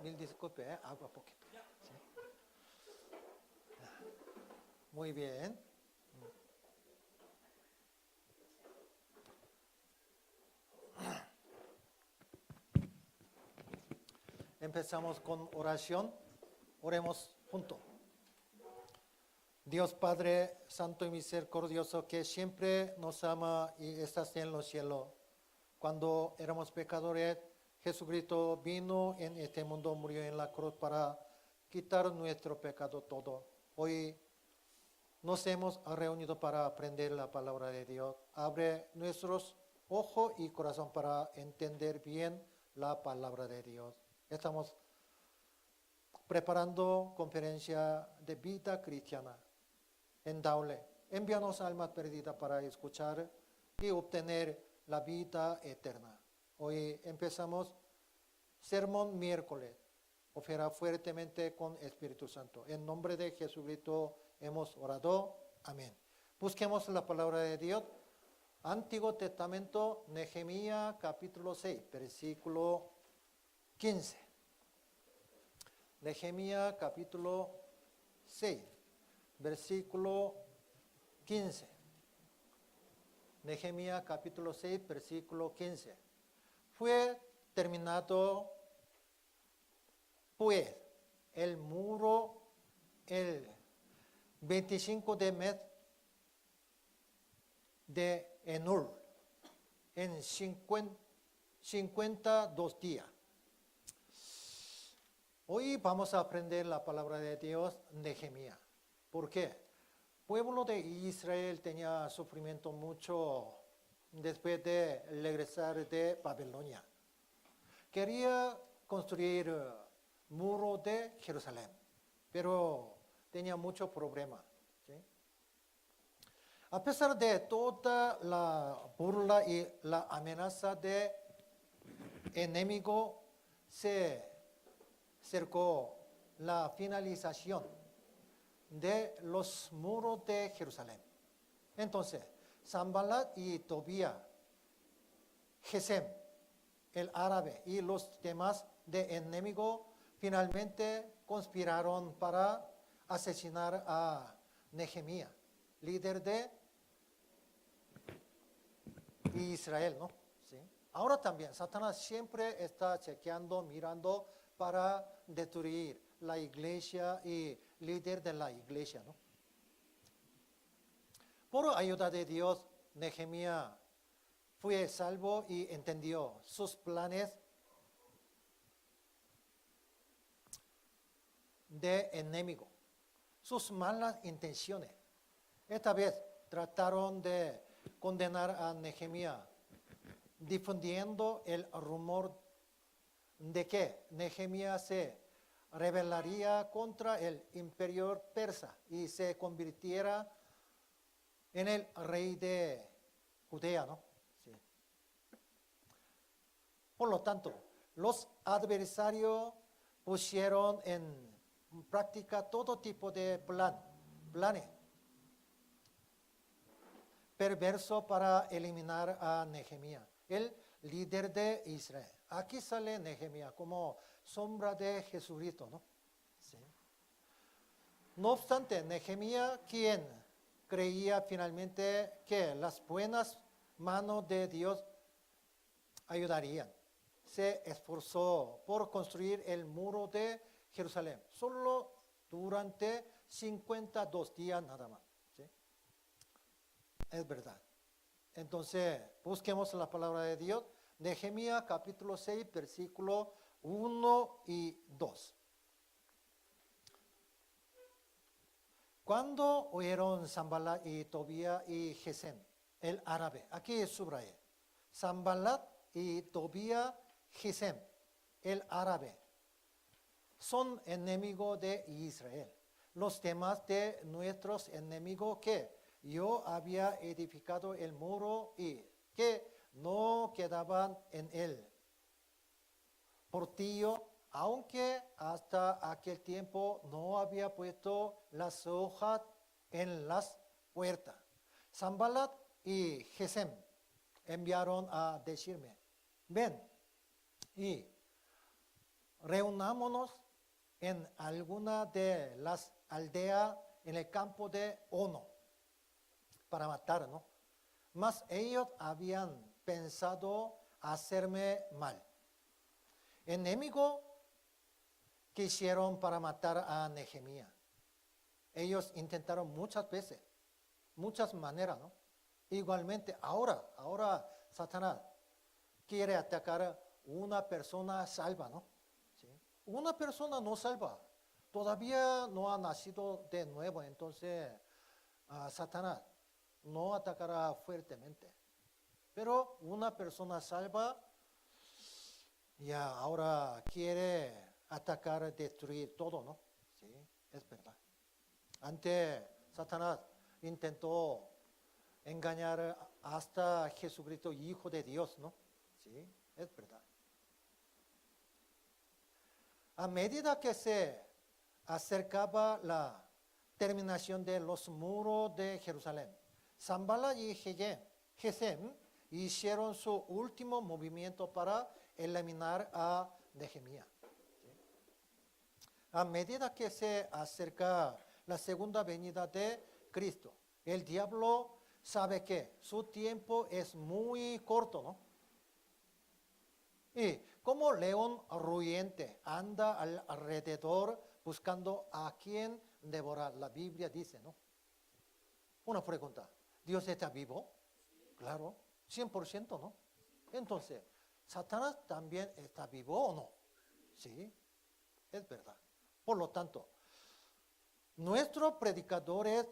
mil disculpe, agua poquito. ¿Sí? Muy bien. Empezamos con oración. Oremos juntos. Dios Padre Santo y Misericordioso, que siempre nos ama y estás en los cielos. Cuando éramos pecadores, Jesucristo vino en este mundo, murió en la cruz para quitar nuestro pecado todo. Hoy nos hemos reunido para aprender la palabra de Dios. Abre nuestros ojos y corazón para entender bien la palabra de Dios. Estamos preparando conferencia de vida cristiana en Daule. Envíanos almas perdidas para escuchar y obtener la vida eterna. Hoy empezamos sermón miércoles. Ofiera fuertemente con Espíritu Santo. En nombre de Jesucristo hemos orado. Amén. Busquemos la palabra de Dios. Antiguo Testamento, Nehemías capítulo 6, versículo 15. Nehemías capítulo 6, versículo 15. Nehemías capítulo 6, versículo 15. Fue terminado pues el muro el 25 de mes de Enur en 52 días. Hoy vamos a aprender la palabra de Dios, Nehemías. ¿Por qué? El pueblo de Israel tenía sufrimiento mucho después de regresar de Babilonia. Quería construir muro de Jerusalén, pero tenía muchos problemas. ¿Sí? A pesar de toda la burla y la amenaza de enemigo, se acercó la finalización de los muros de Jerusalén. Entonces, Sanballat y Tobías, Gesem, el árabe y los demás de enemigo finalmente conspiraron para asesinar a Nehemías, líder de Israel, ¿no? ¿Sí? Ahora también, Satanás siempre está chequeando, mirando para destruir la iglesia y líder de la iglesia, ¿no? Por ayuda de Dios, Nehemías fue salvo y entendió sus planes de enemigo, sus malas intenciones. Esta vez trataron de condenar a Nehemías, difundiendo el rumor de que Nehemías se rebelaría contra el imperio persa y se convirtiera en el rey de Judea, ¿no? Sí. Por lo tanto, los adversarios pusieron en práctica todo tipo de planes perversos para eliminar a Nehemías, el líder de Israel. Aquí sale Nehemías como sombra de Jesucristo, ¿no? Sí. No obstante, Nehemías, quien creía finalmente que las buenas manos de Dios ayudarían, se esforzó por construir el muro de Jerusalén, solo durante 52 días nada más. ¿Sí? Es verdad. Entonces, busquemos la palabra de Dios. Nehemías capítulo 6, versículo 1 y 2. Cuando oyeron Sanballat y Tobías y Gesem, el árabe, aquí subrayé, Sanballat y Tobías, Gesem, el árabe, son enemigos de Israel, los demás de nuestros enemigos que yo había edificado el muro y que no quedaban en él portillo, aunque hasta aquel tiempo no había puesto las hojas en las puertas. Sanballat y Gesem enviaron a decirme, ven y reunámonos en alguna de las aldeas en el campo de Ono para matar, ¿no? Mas ellos habían pensado hacerme mal. Enemigo quisieron para matar a Nehemías. Ellos intentaron muchas veces, muchas maneras, ¿no? Igualmente, ahora Satanás quiere atacar a una persona salva, ¿no? ¿Sí? Una persona no salva, todavía no ha nacido de nuevo, entonces Satanás no atacará fuertemente. Pero una persona salva ya ahora quiere atacar, destruir todo, ¿no? Sí, es verdad. Antes Satanás intentó engañar hasta Jesucristo, Hijo de Dios, ¿no? Sí, es verdad. A medida que se acercaba la terminación de los muros de Jerusalén, Sanballat y Gesem hicieron su último movimiento para eliminar a Nehemías. A medida que se acerca la segunda venida de Cristo, el diablo sabe que su tiempo es muy corto, ¿no? Y como león rugiente anda alrededor buscando a quien devorar. La Biblia dice, ¿no? Una pregunta, ¿Dios está vivo? Claro, 100%, ¿no? Entonces, ¿Satanás también está vivo o no? Sí, es verdad. Por lo tanto, nuestros predicadores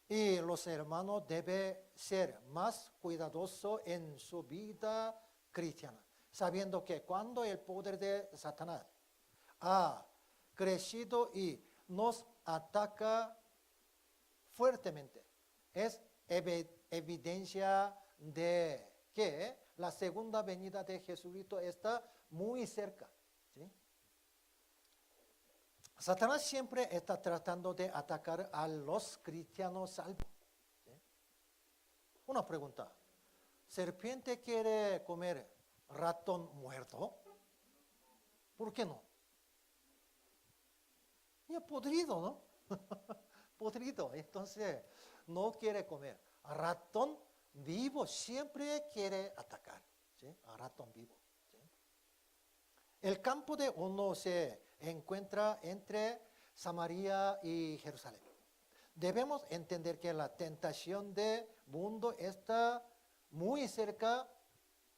y los hermanos deben ser más cuidadosos en su vida cristiana, sabiendo que cuando el poder de Satanás ha crecido y nos ataca fuertemente, es evidencia de que la segunda venida de Jesucristo está muy cerca. ¿Sí? Satanás siempre está tratando de atacar a los cristianos salvos. ¿Sí? Una pregunta. ¿Serpiente quiere comer ratón muerto? ¿Por qué no? Ya podrido, ¿no? Podrido. Entonces, no quiere comer. Ratón vivo siempre quiere atacar. ¿Sí? A ratón vivo. ¿Sí? El campo de Ono se encuentra entre Samaria y Jerusalén. Debemos entender que la tentación del mundo está muy cerca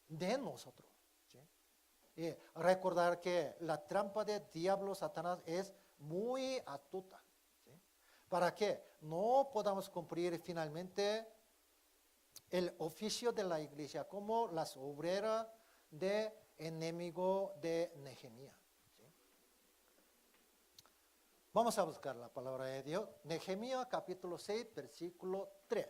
de nosotros. ¿Sí? Y recordar que la trampa del diablo Satanás es muy astuta. ¿Sí? Para que no podamos cumplir finalmente el oficio de la iglesia como las obreras de enemigo de Nehemías. ¿Sí? Vamos a buscar la palabra de Dios. Nehemías capítulo 6, versículo 3.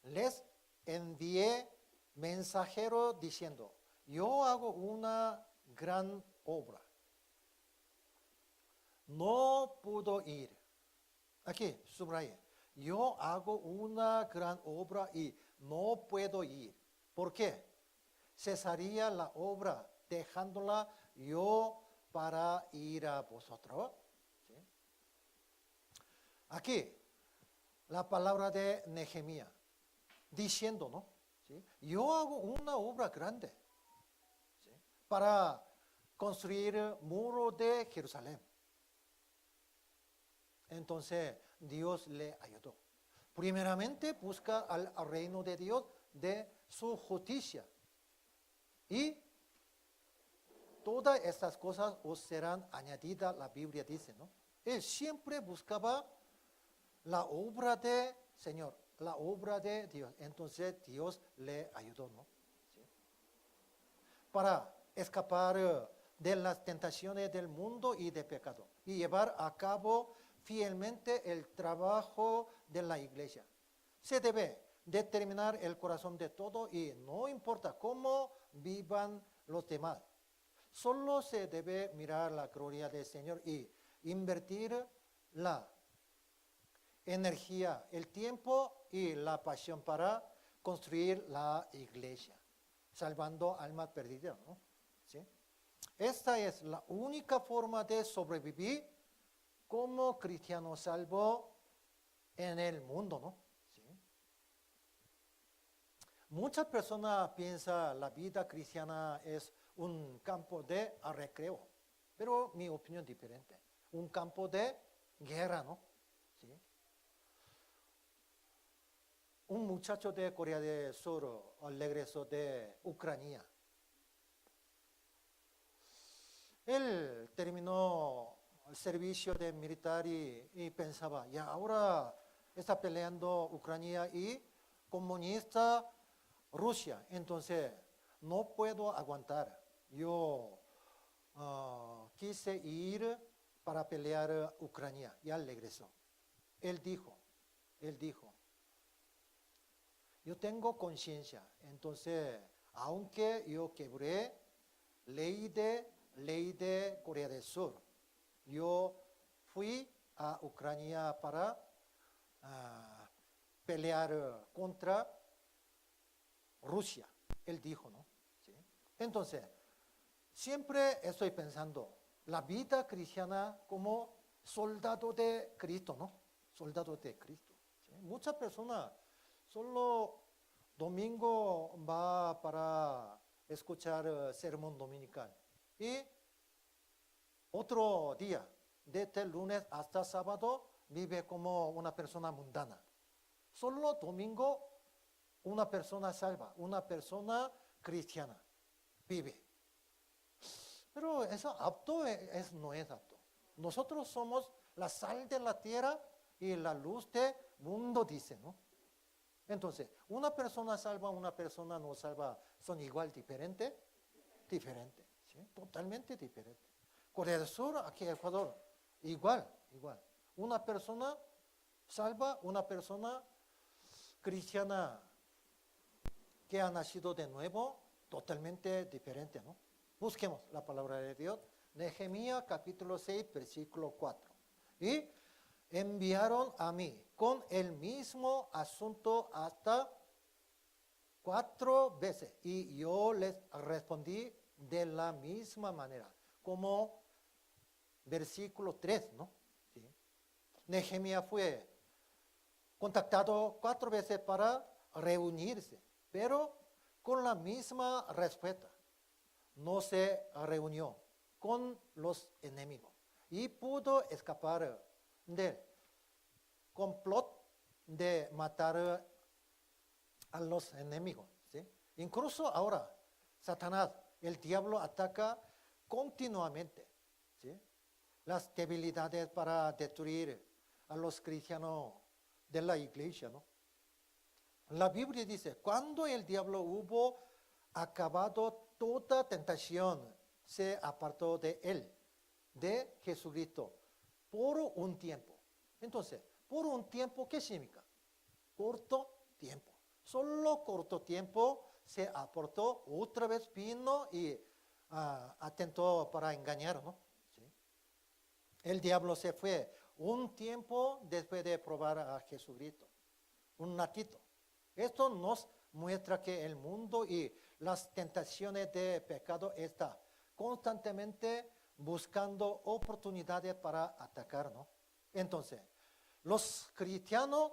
Les envié mensajero diciendo, yo hago una gran obra. No pudo ir. Aquí, subraye. Yo hago una gran obra y no puedo ir. ¿Por qué? Cesaría la obra dejándola yo para ir a vosotros. ¿Sí? Aquí, la palabra de Nehemías, diciendo, ¿no? ¿Sí? Yo hago una obra grande, ¿sí? Para construir el muro de Jerusalén. Entonces, Dios le ayudó. Primeramente, busca al reino de Dios de su justicia. Y todas estas cosas os serán añadidas, la Biblia dice, ¿no? Él siempre buscaba la obra de Señor, la obra de Dios. Entonces, Dios le ayudó, ¿no? ¿Sí? Para escapar de las tentaciones del mundo y de pecado y llevar a cabo fielmente el trabajo de la iglesia. Se debe determinar el corazón de todo y no importa cómo vivan los demás. Solo se debe mirar la gloria del Señor y invertir la energía, el tiempo y la pasión para construir la iglesia, salvando almas perdidas, ¿no? ¿sí? Esta es la única forma de sobrevivir como cristiano salvo en el mundo, ¿no? ¿Sí? Muchas personas piensan la vida cristiana es un campo de recreo, pero mi opinión es diferente. Un campo de guerra, ¿no? ¿Sí? Un muchacho de Corea del Sur regresó de Ucrania. Él terminó el servicio de militar y pensaba, ya ahora está peleando Ucrania y comunista Rusia, entonces no puedo aguantar. Yo quise ir para pelear Ucrania y él regresó. Él dijo, yo tengo conciencia, entonces aunque yo quebré ley de Corea del Sur, yo fui a Ucrania para pelear contra Rusia. Él dijo, ¿no? ¿Sí? Entonces, siempre estoy pensando, la vida cristiana como soldado de Cristo, ¿no? Soldado de Cristo. ¿Sí? Muchas personas solo domingo va para escuchar sermón dominical. Y otro día, desde el lunes hasta sábado, vive como una persona mundana. Solo domingo, una persona salva, una persona cristiana vive. Pero eso apto no es apto. Nosotros somos la sal de la tierra y la luz del mundo, dice, ¿no? Entonces, una persona salva, una persona no salva, ¿son igual diferentes? Diferente, ¿sí? Totalmente diferente. Corea del Sur, aquí Ecuador, igual. Una persona salva, una persona cristiana que ha nacido de nuevo, totalmente diferente, ¿no? Busquemos la palabra de Dios. Nehemías capítulo 6, versículo 4. Y enviaron a mí con el mismo asunto hasta 4 veces. Y yo les respondí de la misma manera, como versículo 3, ¿no? ¿Sí? Nehemías fue contactado 4 veces para reunirse, pero con la misma respuesta. No se reunió con los enemigos y pudo escapar del complot de matar a los enemigos. ¿Sí? Incluso ahora, Satanás, el diablo, ataca continuamente, ¿sí? Las debilidades para destruir a los cristianos de la iglesia, ¿no? La Biblia dice, cuando el diablo hubo acabado toda tentación, se apartó de él, de Jesucristo, por un tiempo. Entonces, por un tiempo, ¿qué significa? Corto tiempo. Solo corto tiempo se apartó, otra vez vino y atentó para engañar, ¿no? ¿Sí? El diablo se fue un tiempo después de probar a Jesucristo, un ratito. Esto nos muestra que el mundo y las tentaciones de pecado están constantemente buscando oportunidades para atacar, ¿no? Entonces, los cristianos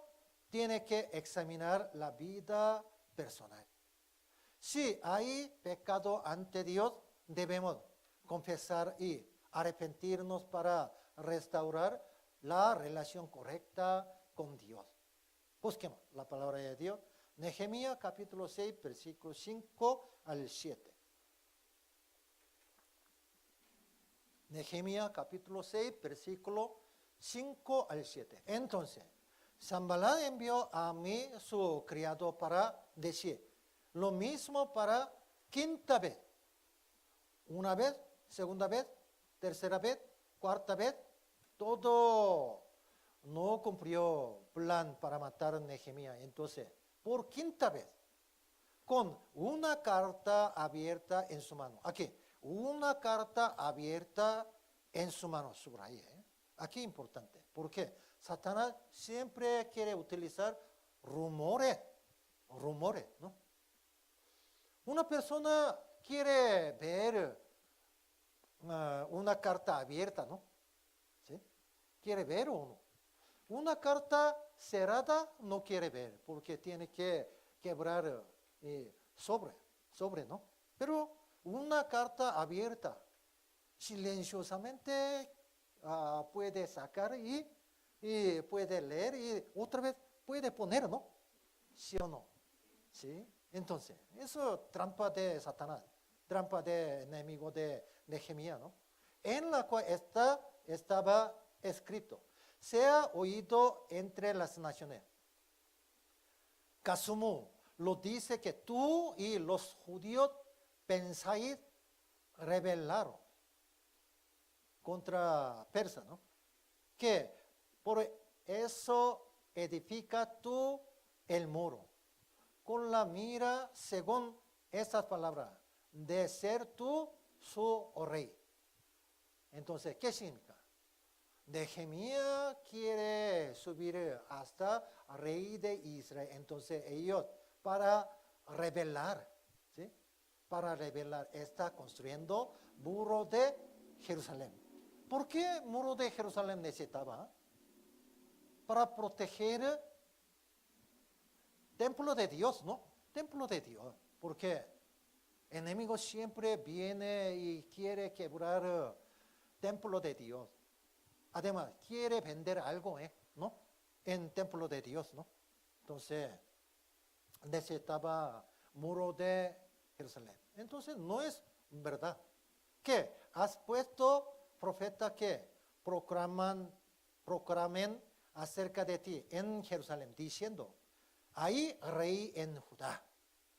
tienen que examinar la vida personal. Si hay pecado ante Dios, debemos confesar y arrepentirnos para restaurar la relación correcta con Dios. Busquemos la palabra de Dios. Nehemías capítulo 6, versículo 5 al 7. Nehemías capítulo 6, versículo 5 al 7. Entonces, Sanballat envió a mí su criado para decir lo mismo para 5ª vez. Una vez, segunda vez, tercera vez, cuarta vez, todo no cumplió plan para matar a Nehemías. Entonces, por 5ª vez, con una carta abierta en su mano. Aquí, una carta abierta en su mano, subrayé. Aquí importante, porque Satanás siempre quiere utilizar rumores, ¿no? Una persona quiere ver una carta abierta, ¿no? ¿Sí? ¿Quiere ver o no? Una carta cerrada no quiere ver porque tiene que quebrar sobre, ¿no? Pero una carta abierta, silenciosamente puede sacar y puede leer y otra vez puede poner, ¿no? ¿Sí o no? ¿Sí? Entonces, eso es trampa de Satanás, trampa de enemigo de Nehemías, ¿no? En la cual estaba escrito, sea oído entre las naciones. Gasumu lo dice que tú y los judíos pensáis rebelar contra Persa, ¿no? Que por eso edifica tú el muro, con la mira según estas palabras, de ser tú su rey. Entonces, ¿qué significa? Nehemías quiere subir hasta rey de Israel. Entonces ellos para rebelar, ¿sí? Para rebelar está construyendo muro de Jerusalén. ¿Por qué muro de Jerusalén necesitaba? Para proteger templo de Dios, ¿no? Templo de Dios. Porque el enemigo siempre viene y quiere quebrar templo de Dios. Además, quiere vender algo, ¿no? En templo de Dios, ¿no? Entonces, necesitaba muro de Jerusalén. Entonces, no es verdad. ¿Qué? Has puesto profeta que proclamen acerca de ti en Jerusalén, diciendo, hay rey en Judá.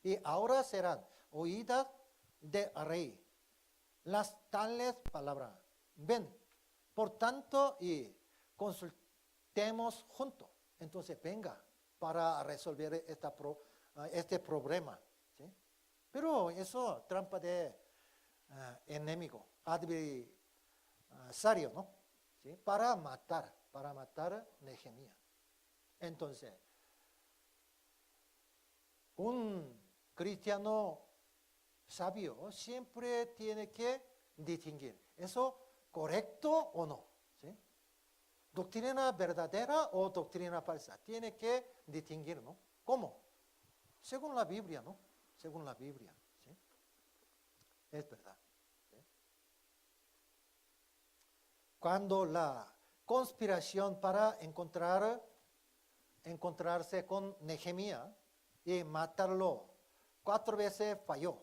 Y ahora serán oídas de rey las tales palabras. Ven, por tanto, y consultemos juntos. Entonces, venga para resolver este problema. ¿Sí? Pero eso es trampa de enemigo, adversario, ¿no? ¿Sí? Para matar a Nehemías. Entonces, un cristiano sabio siempre tiene que distinguir. ¿Eso correcto o no? ¿Sí? ¿Doctrina verdadera o doctrina falsa? Tiene que distinguir, ¿no? ¿Cómo? Según la Biblia, ¿no? Según la Biblia. ¿Sí? Es verdad. ¿Sí? Cuando la conspiración para encontrarse con Nehemías y matarlo 4 veces falló.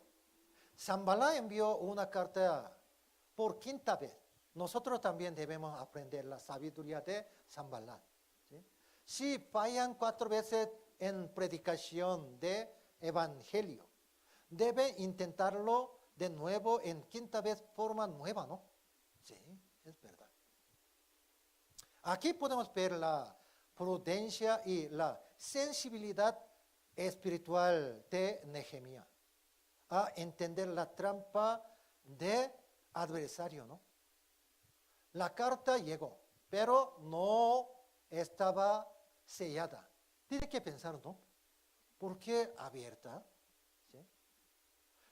Sanballat envió una carta por 5ª vez. Nosotros también debemos aprender la sabiduría de Sanballat. ¿Sí? Si fallan 4 veces en predicación de evangelio, debe intentarlo de nuevo en 5ª vez forma nueva, ¿no? Sí, es verdad. Aquí podemos ver la prudencia y la sensibilidad espiritual de Nehemías a entender la trampa de adversario, ¿no? La carta llegó, pero no estaba sellada. Tiene que pensar, ¿no? ¿Por qué abierta? ¿Sí?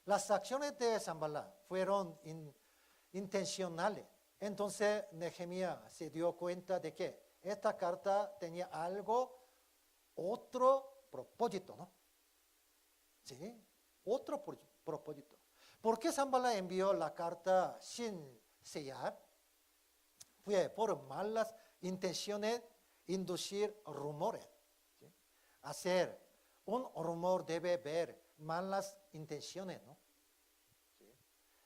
Las acciones de Sanballat fueron intencionales. Entonces Nehemías se dio cuenta de que esta carta tenía otro propósito, ¿no? ¿Sí? Otro propósito. ¿Por qué Sanballat envió la carta sin sellar? Fue por malas intenciones inducir rumores. ¿Sí? Hacer un rumor debe ver malas intenciones, ¿no? ¿Sí?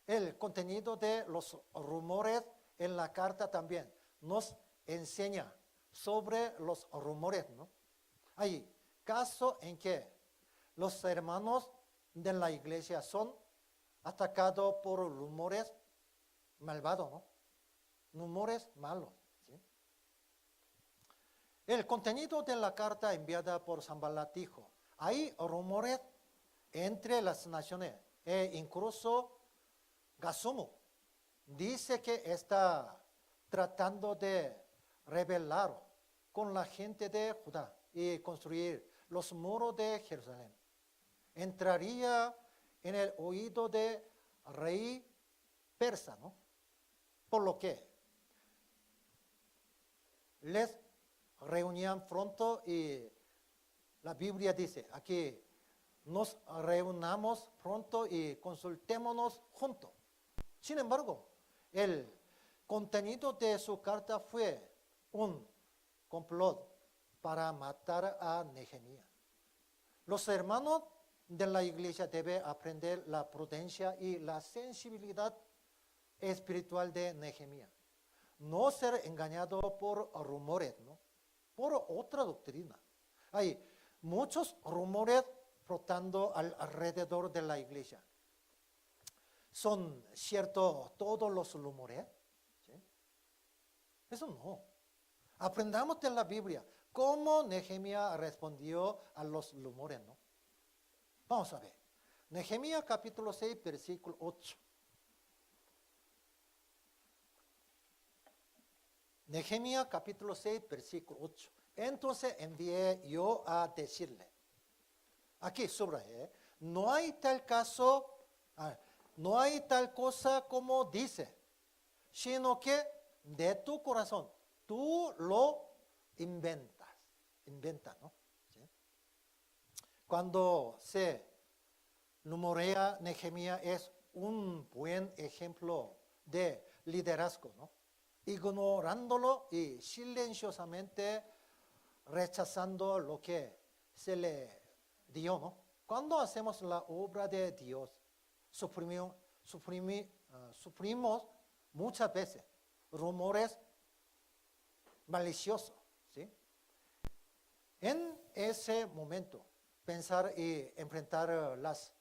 El contenido de los rumores en la carta también nos enseña sobre los rumores, ¿no? Hay casos en que los hermanos de la iglesia son atacados por rumores malvados, ¿no? Rumores malos. ¿Sí? El contenido de la carta enviada por Sanballat dijo, hay rumores entre las naciones e incluso Gasumu dice que está tratando de rebelar con la gente de Judá y construir los muros de Jerusalén. Entraría en el oído de rey persa, ¿no? por lo que les reunían pronto y la Biblia dice aquí, nos reunamos pronto y consultémonos juntos. Sin embargo, el contenido de su carta fue un complot para matar a Nehemías. Los hermanos de la iglesia deben aprender la prudencia y la sensibilidad espiritual de Nehemías. No ser engañado por rumores, ¿no? Por otra doctrina. Hay muchos rumores flotando alrededor de la iglesia. ¿Son ciertos todos los rumores? ¿Sí? Eso no. Aprendamos de la Biblia cómo Nehemías respondió a los rumores, ¿no? Vamos a ver. Nehemías capítulo 6, versículo 8. Nehemías capítulo 6, versículo 8. Entonces envié yo a decirle, aquí subrayé, no hay tal caso, no hay tal cosa como dice, sino que de tu corazón tú lo inventas, ¿no? ¿Sí? Cuando se rumorea Nehemías es un buen ejemplo de liderazgo, ¿no? Ignorándolo y silenciosamente rechazando lo que se le dio, ¿no? Cuando hacemos la obra de Dios, sufrimos muchas veces rumores maliciosos, ¿sí? En ese momento, pensar y enfrentar las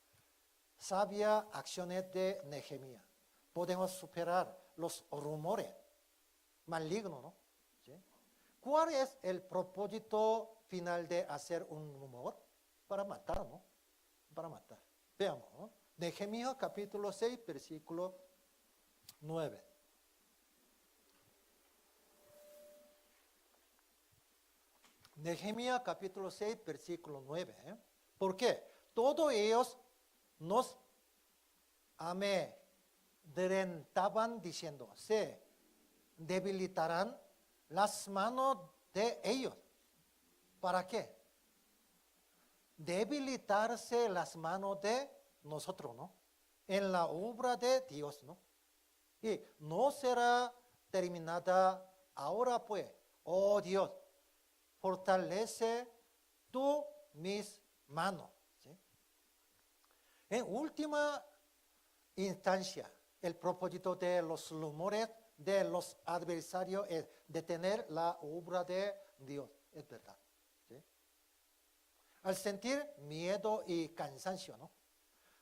sabias acciones de Nehemías, podemos superar los rumores malignos, ¿no? ¿Sí? ¿Cuál es el propósito final de hacer un rumor? Para matar, ¿no? Para matar. Veamos, ¿no? Nehemías capítulo 6, versículo 9. Nehemías capítulo 6, versículo 9. ¿Por qué? Todos ellos nos amedrentaban diciendo, se debilitarán las manos de ellos. ¿Para qué? Debilitarse las manos de nosotros, ¿no? En la obra de Dios, ¿no? Y no será terminada ahora pues, oh Dios, fortalece tú mis manos, ¿sí? En última instancia, el propósito de los rumores de los adversarios es detener la obra de Dios, es verdad. ¿Sí? Al sentir miedo y cansancio, ¿no?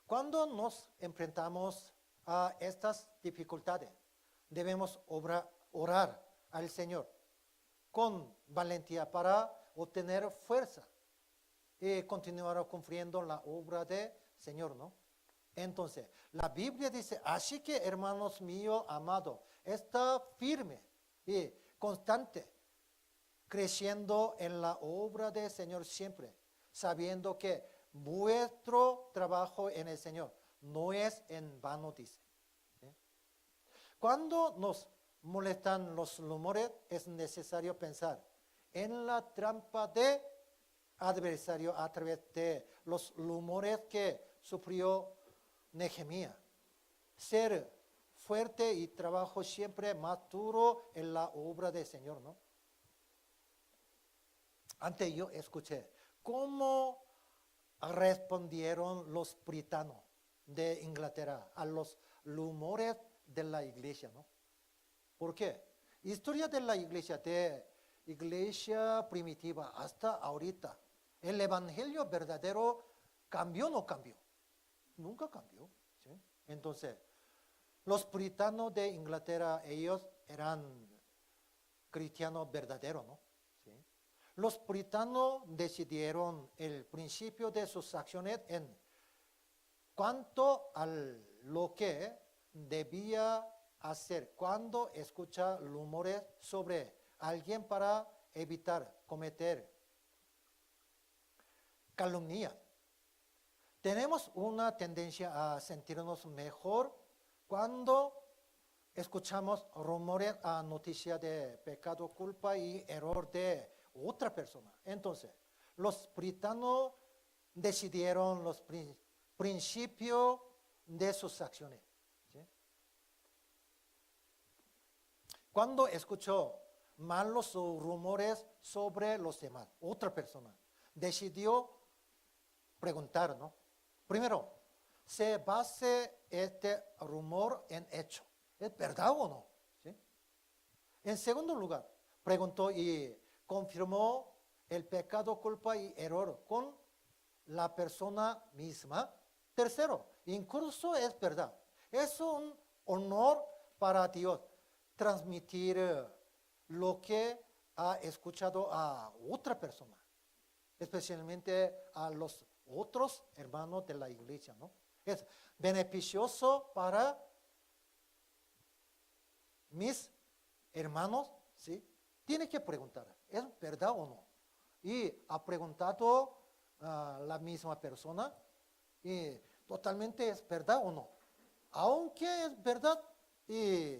Cuando nos enfrentamos a estas dificultades, debemos orar al Señor con valentía para obtener fuerza y continuar cumpliendo la obra del Señor, ¿no? Entonces, la Biblia dice, así que hermanos míos amados, está firme y constante, creciendo en la obra del Señor siempre, sabiendo que vuestro trabajo en el Señor no es en vano, dice. ¿Sí? Cuando nos molestan los rumores, es necesario pensar en la trampa de adversario a través de los rumores que sufrió Nehemías. Ser fuerte y trabajo siempre más duro en la obra del Señor, ¿no? Antes yo escuché cómo respondieron los britanos de Inglaterra a los rumores de la iglesia, ¿no? ¿Por qué? Historia de la iglesia primitiva hasta ahorita. ¿El evangelio verdadero cambió o no cambió? Nunca cambió. ¿Sí? Entonces, los puritanos de Inglaterra, ellos eran cristianos verdaderos, ¿no? ¿Sí? Los puritanos decidieron el principio de sus acciones en cuanto a lo que debía hacer cuando escucha rumores sobre alguien para evitar cometer calumnia. Tenemos una tendencia a sentirnos mejor cuando escuchamos rumores, noticias de pecado, culpa y error de otra persona. Entonces, los puritanos decidieron los principios de sus acciones. ¿Sí? Cuando escuchó malos rumores sobre los demás, otra persona decidió preguntar, ¿no? Primero, ¿se basa este rumor en hecho? ¿Es verdad o no? ¿Sí? En segundo lugar, preguntó y confirmó el pecado, culpa y error con la persona misma. Tercero, incluso es verdad. Es un honor para Dios transmitir lo que ha escuchado a otra persona, especialmente a los otros hermanos de la iglesia, ¿no? Es beneficioso para mis hermanos, ¿sí? Tiene que preguntar, ¿es verdad o no? Y ha preguntado la misma persona, y totalmente es verdad o no. Aunque es verdad y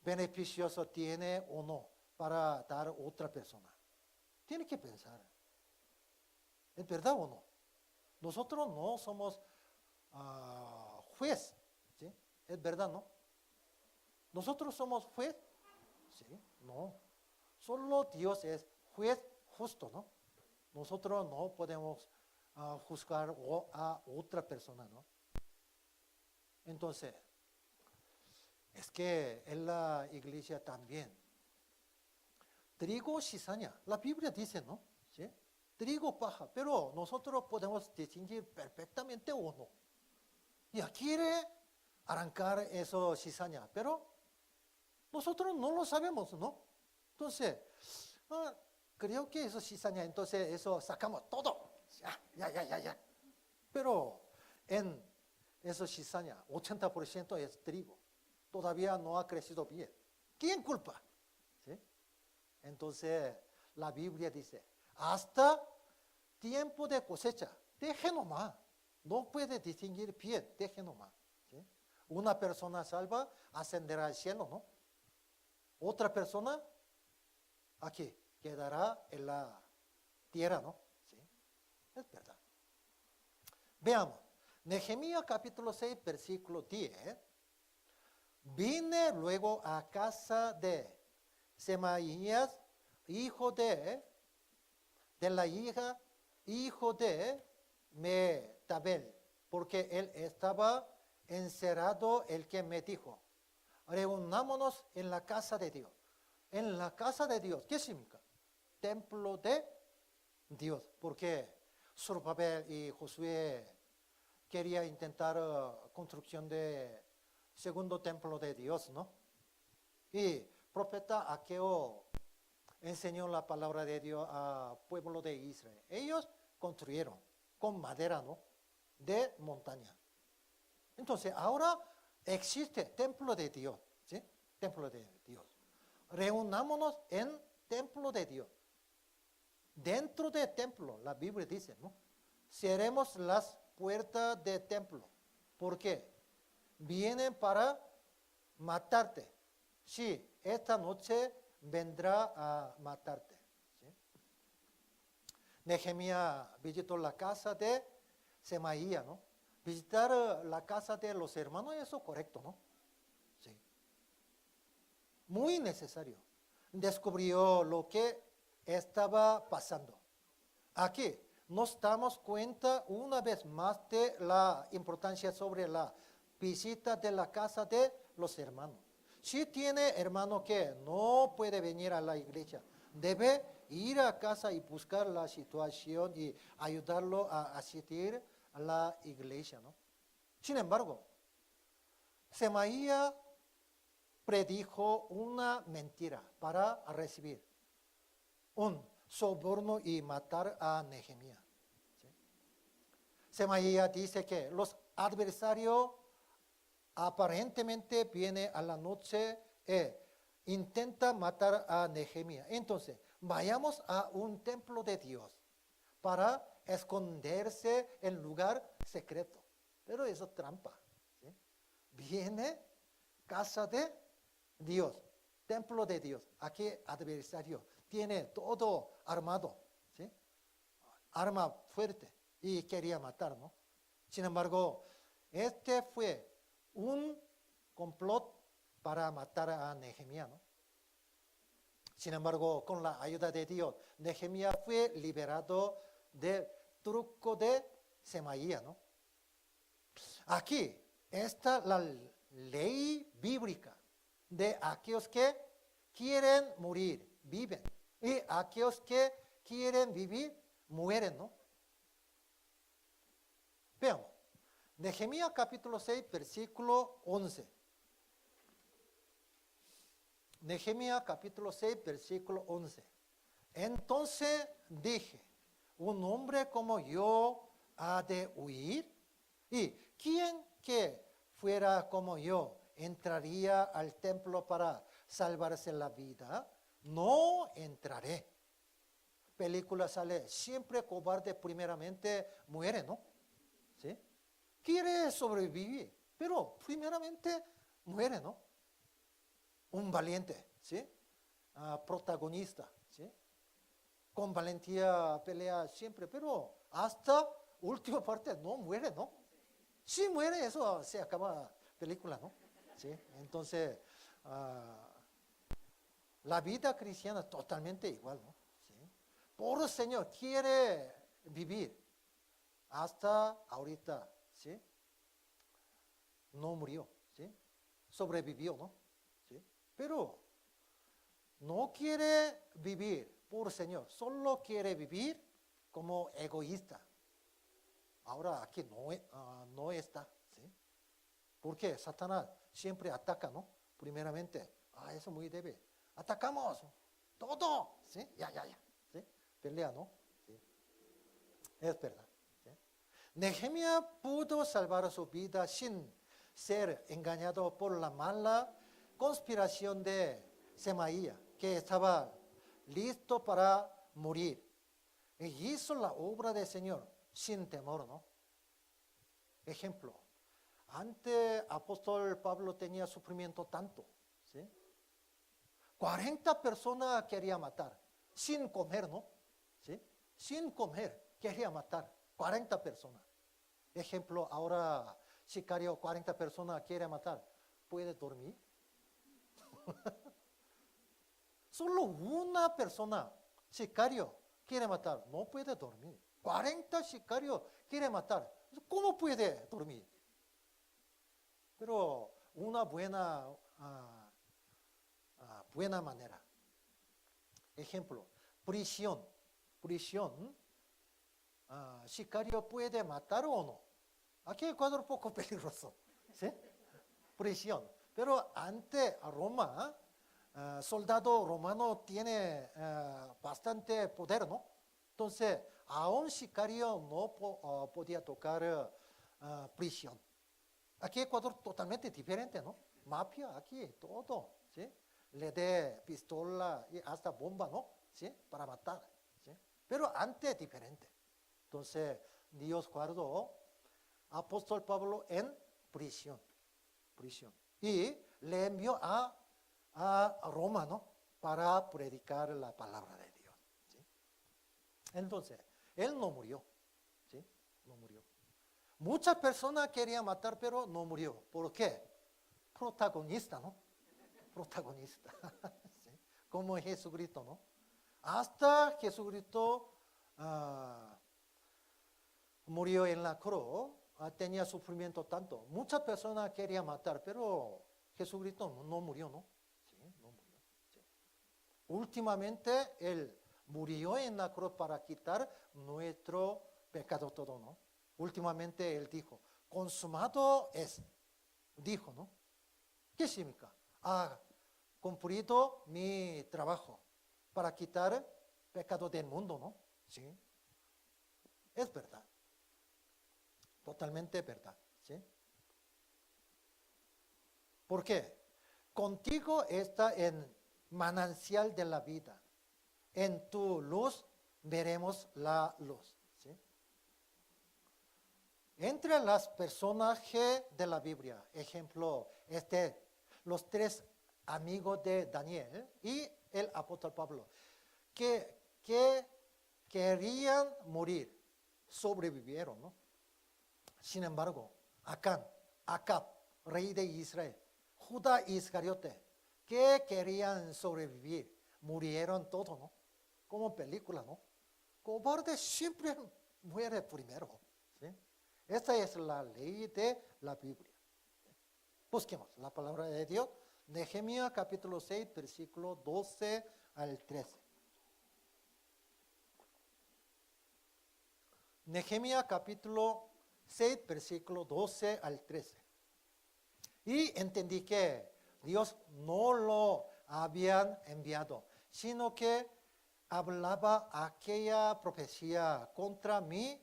beneficioso tiene o no para dar a otra persona. Tiene que pensar, ¿es verdad o no? Nosotros no somos juez, ¿sí? ¿Es verdad, no? ¿Nosotros somos juez? Sí, no. Solo Dios es juez justo, ¿no? Nosotros no podemos juzgar a otra persona, ¿no? Entonces, es que en la iglesia también, trigo, cizaña, la Biblia dice, ¿no? ¿Sí? Trigo, paja, pero nosotros podemos distinguir perfectamente o no. Ya quiere arrancar eso cizaña, pero nosotros no lo sabemos, ¿no? Entonces, creo que eso cizaña, entonces eso sacamos todo. Ya. Pero en eso cizaña, 80% es trigo. Todavía no ha crecido bien. ¿Quién culpa? ¿Sí? Entonces, la Biblia dice, hasta tiempo de cosecha, deje nomás. No puede distinguir bien, deje nomás. ¿Sí? Una persona salva ascenderá al cielo, ¿no? Otra persona aquí quedará en la tierra, ¿no? ¿Sí? Es verdad. Veamos, Nehemías capítulo 6, versículo 10. Vine luego a casa de Semaías, hijo de la hija, hijo de Metabel, porque él estaba encerrado, el que me dijo, reunámonos en la casa de Dios. En la casa de Dios, ¿qué significa? Templo de Dios, porque Zorobabel y Josué querían intentar construcción de segundo templo de Dios, ¿no? Y profeta Ageo enseñó la palabra de Dios al pueblo de Israel. Ellos construyeron con madera, ¿no? De montaña. Entonces, ahora existe templo de Dios, ¿sí? Templo de Dios. Reunámonos en templo de Dios. Dentro del templo, la Biblia dice, ¿no? Cerremos las puertas del templo. ¿Por qué? Vienen para matarte. Sí, esta noche vendrá a matarte. ¿Sí? Nehemías visitó la casa de Semaías, ¿no? Visitar la casa de los hermanos, eso es correcto, ¿no? Sí. Muy necesario. Descubrió lo que estaba pasando. Aquí nos damos cuenta una vez más de la importancia sobre la visita de la casa de los hermanos. Si tiene hermano que no puede venir a la iglesia, debe ir a casa y buscar la situación y ayudarlo a asistir a la iglesia, ¿no? Sin embargo, Semaías predijo una mentira para recibir un soborno y matar a Nehemías. ¿Sí? Semaías dice que los adversarios aparentemente vienen a la noche e intentan matar a Nehemías. Entonces, vayamos a un templo de Dios para esconderse en lugar secreto. Pero eso es trampa. ¿Sí? Viene casa de Dios, templo de Dios. Aquí adversario tiene todo armado, ¿sí? Arma fuerte y quería matar, ¿no? Sin embargo, este fue un complot para matar a Nehemías, ¿no? Sin embargo, con la ayuda de Dios, Nehemías fue liberado del truco de Semaías, ¿no? Aquí está la ley bíblica de aquellos que quieren morir, viven. Y aquellos que quieren vivir, mueren, ¿no? Veamos. Nehemías capítulo 6, versículo 11. Nehemías capítulo 6, versículo 11. Entonces dije, ¿un hombre como yo ha de huir? ¿Y quién que fuera como yo entraría al templo para salvarse la vida? No entraré. Película sale, siempre cobarde primeramente muere, ¿no? ¿Sí? Quiere sobrevivir, pero primeramente muere, ¿no? Un valiente, ¿sí? Protagonista, ¿sí? Con valentía pelea siempre, pero hasta última parte no muere, ¿no? Si muere, eso se acaba la película, ¿no? ¿Sí? Entonces, la vida cristiana es totalmente igual, ¿no? ¿Sí? Por el Señor quiere vivir hasta ahorita, ¿sí? No murió, ¿sí? Sobrevivió, ¿no? ¿Sí? Pero no quiere vivir por el Señor, solo quiere vivir como egoísta. Ahora aquí no está, ¿sí? Porque Satanás siempre ataca, ¿no? Primeramente, eso es muy débil. Atacamos todo, ¿sí? Ya, ¿sí? Pelea, ¿no? ¿Sí? Es verdad, ¿sí? Nehemías pudo salvar su vida sin ser engañado por la mala conspiración de Semaías, que estaba listo para morir. Y hizo la obra del Señor sin temor, ¿no? Ejemplo, antes apóstol Pablo tenía sufrimiento tanto, ¿sí? 40 personas quería matar, sin comer, ¿no? ¿Sí? Sin comer, quería matar, 40 personas. Ejemplo, ahora sicario, 40 personas quiere matar, ¿puede dormir? Solo una persona, sicario, quiere matar, no puede dormir. 40 sicarios quiere matar, ¿cómo puede dormir? Pero una buena manera. Ejemplo, prisión, sicario puede matar o no. Aquí Ecuador poco peligroso, ¿sí? Prisión. Pero ante Roma, soldado romano tiene bastante poder, ¿no? Entonces, a un sicario no podía tocar prisión. Aquí Ecuador totalmente diferente, ¿no? Mafia, aquí todo, ¿sí? Le dé pistola y hasta bomba, ¿no? ¿Sí? Para matar, ¿sí? Pero antes diferente. Entonces, Dios guardó apóstol Pablo en prisión. Y le envió a Roma, ¿no? Para predicar la palabra de Dios, ¿sí? Entonces, él no murió, ¿sí? No murió. Muchas personas querían matar, pero no murió. ¿Por qué? Protagonista, ¿no? Protagonista, ¿sí? Como Jesucristo, ¿no? Hasta Jesucristo murió en la cruz, tenía sufrimiento tanto. Muchas personas querían matar, pero Jesucristo no murió, ¿no? Sí, no murió. Sí. Últimamente, Él murió en la cruz para quitar nuestro pecado todo, ¿no? Últimamente Él dijo, consumado es. Dijo, ¿no? ¿Qué significa? Cumplido mi trabajo para quitar pecado del mundo, ¿no? Sí. Es verdad. Totalmente verdad, ¿sí? ¿Por qué? Contigo está en manantial de la vida. En tu luz veremos la luz, ¿sí? Entre los personajes de la Biblia, ejemplo, los tres amigo de Daniel y el apóstol Pablo, que querían morir, sobrevivieron, ¿no? Sin embargo, Acab, rey de Israel, Judá Iscariote, que querían sobrevivir, murieron todos, ¿no? Como película, ¿no? Cobarde siempre muere primero, ¿sí? Esta es la ley de la Biblia. Busquemos la palabra de Dios. Nehemías capítulo 6, versículo 12 al 13. Nehemías capítulo 6, versículo 12 al 13. Y entendí que Dios no lo habían enviado, sino que hablaba aquella profecía contra mí,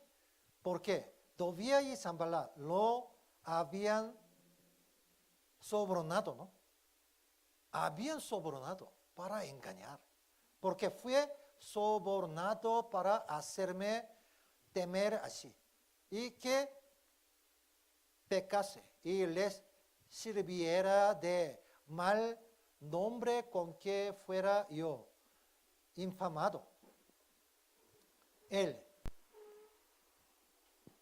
porque Tobías y Sanballat lo habían sobornado, ¿no? Habían sobornado para engañar, porque fue sobornado para hacerme temer así, y que pecase y les sirviera de mal nombre con que fuera yo infamado. El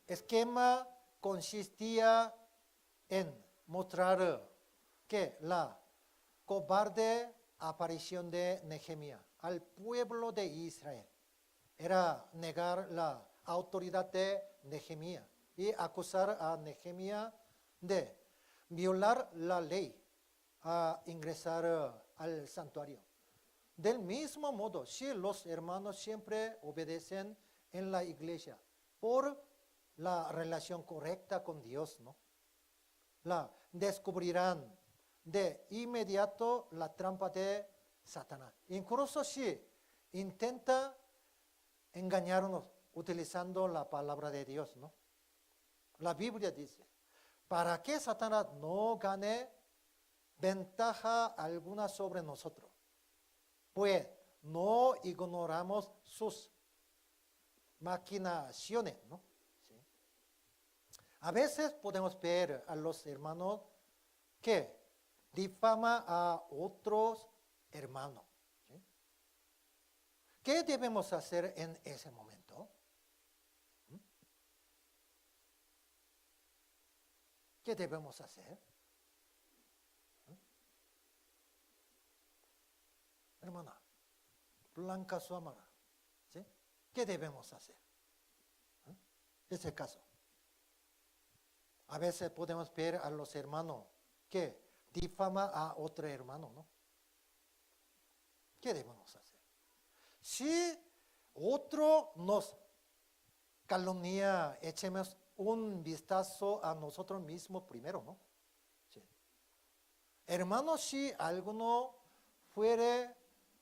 esquema consistía en mostrar que la cobarde aparición de Nehemías al pueblo de Israel era negar la autoridad de Nehemías y acusar a Nehemías de violar la ley a ingresar al santuario. Del mismo modo, si los hermanos siempre obedecen en la iglesia por la relación correcta con Dios, ¿no? La descubrirán de inmediato la trampa de Satanás. Incluso si intenta engañarnos utilizando la palabra de Dios, ¿no? La Biblia dice, para que Satanás no gane ventaja alguna sobre nosotros, pues no ignoramos sus maquinaciones, ¿no? ¿Sí? A veces podemos ver a los hermanos que difama a otros hermanos. ¿Sí? ¿Qué debemos hacer en ese momento? ¿Qué debemos hacer? Hermana, Blanca Suamara, ¿sí? ¿Qué debemos hacer? Ese caso. A veces podemos ver a los hermanos que difama a otro hermano, ¿no? ¿Qué debemos hacer? Si otro nos calumnia, echemos un vistazo a nosotros mismos primero, ¿no? Sí. Hermanos, si alguno fuere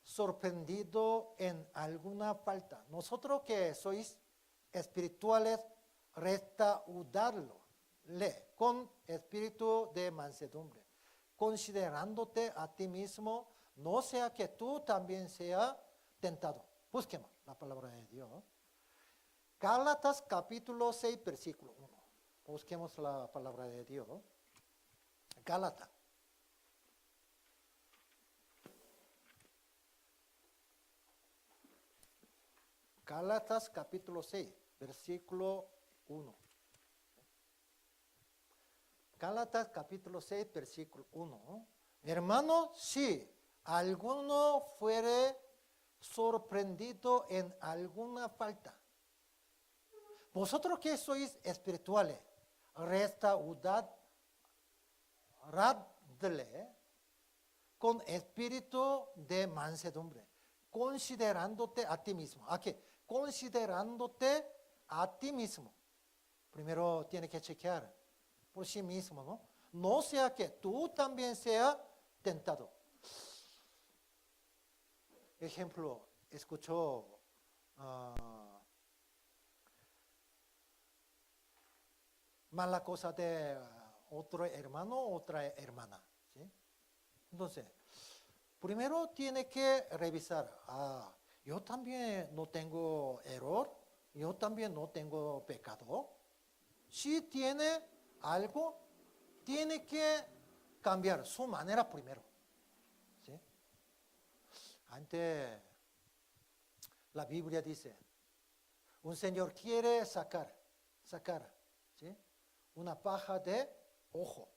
sorprendido en alguna falta, nosotros que sois espirituales, restaudarlo con espíritu de mansedumbre, considerándote a ti mismo, no sea que tú también sea tentado. Busquemos la palabra de Dios. Gálatas capítulo 6, versículo 1. Busquemos la palabra de Dios. Gálatas. Gálatas capítulo 6, versículo 1. Gálatas capítulo 6, versículo 1. Hermano, si alguno fuere sorprendido en alguna falta, vosotros que sois espirituales, restauradle con espíritu de mansedumbre, considerándote a ti mismo. ¿A qué? Considerándote a ti mismo. Primero tiene que chequear por sí mismo, ¿no? No sea que tú también seas tentado. Ejemplo, escuchó mala cosa de otro hermano o otra hermana, ¿sí? Entonces, primero tiene que revisar, yo también no tengo error, yo también no tengo pecado. Si tiene algo, tiene que cambiar su manera primero. Antes, la Biblia dice, un señor quiere sacar, ¿sí? Una paja de ojo,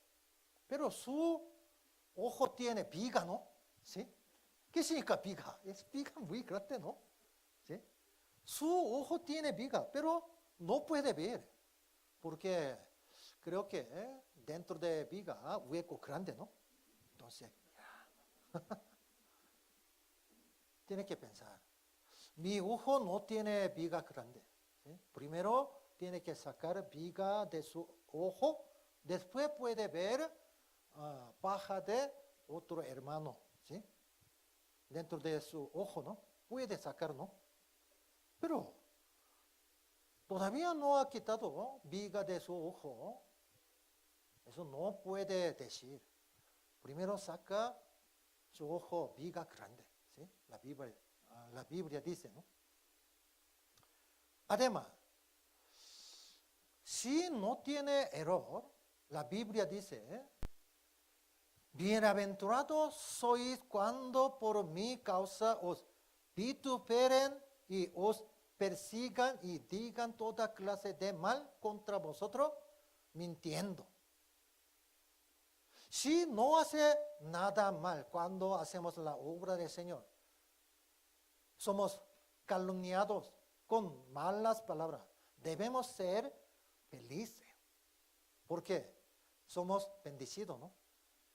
pero su ojo tiene viga, ¿no? ¿Sí? ¿Qué significa viga? Es viga muy grande, ¿no? ¿Sí? Su ojo tiene viga, pero no puede ver, porque creo que dentro de viga hueco grande, ¿no? Entonces, tiene que pensar. Mi ojo no tiene viga grande. ¿Sí? Primero tiene que sacar viga de su ojo, después puede ver paja de otro hermano, ¿sí? Dentro de su ojo, ¿no? Puede sacar, ¿no? Pero todavía no ha quitado, ¿no? Viga de su ojo. Eso no puede decir. Primero saca su ojo viga grande, ¿sí? La Biblia dice, ¿no? Además, si no tiene error, la Biblia dice, bienaventurados sois cuando por mi causa os vituperen y os persigan y digan toda clase de mal contra vosotros, mintiendo. Si no hace nada mal cuando hacemos la obra del Señor, somos calumniados con malas palabras, debemos ser felices, porque somos bendecidos, ¿no?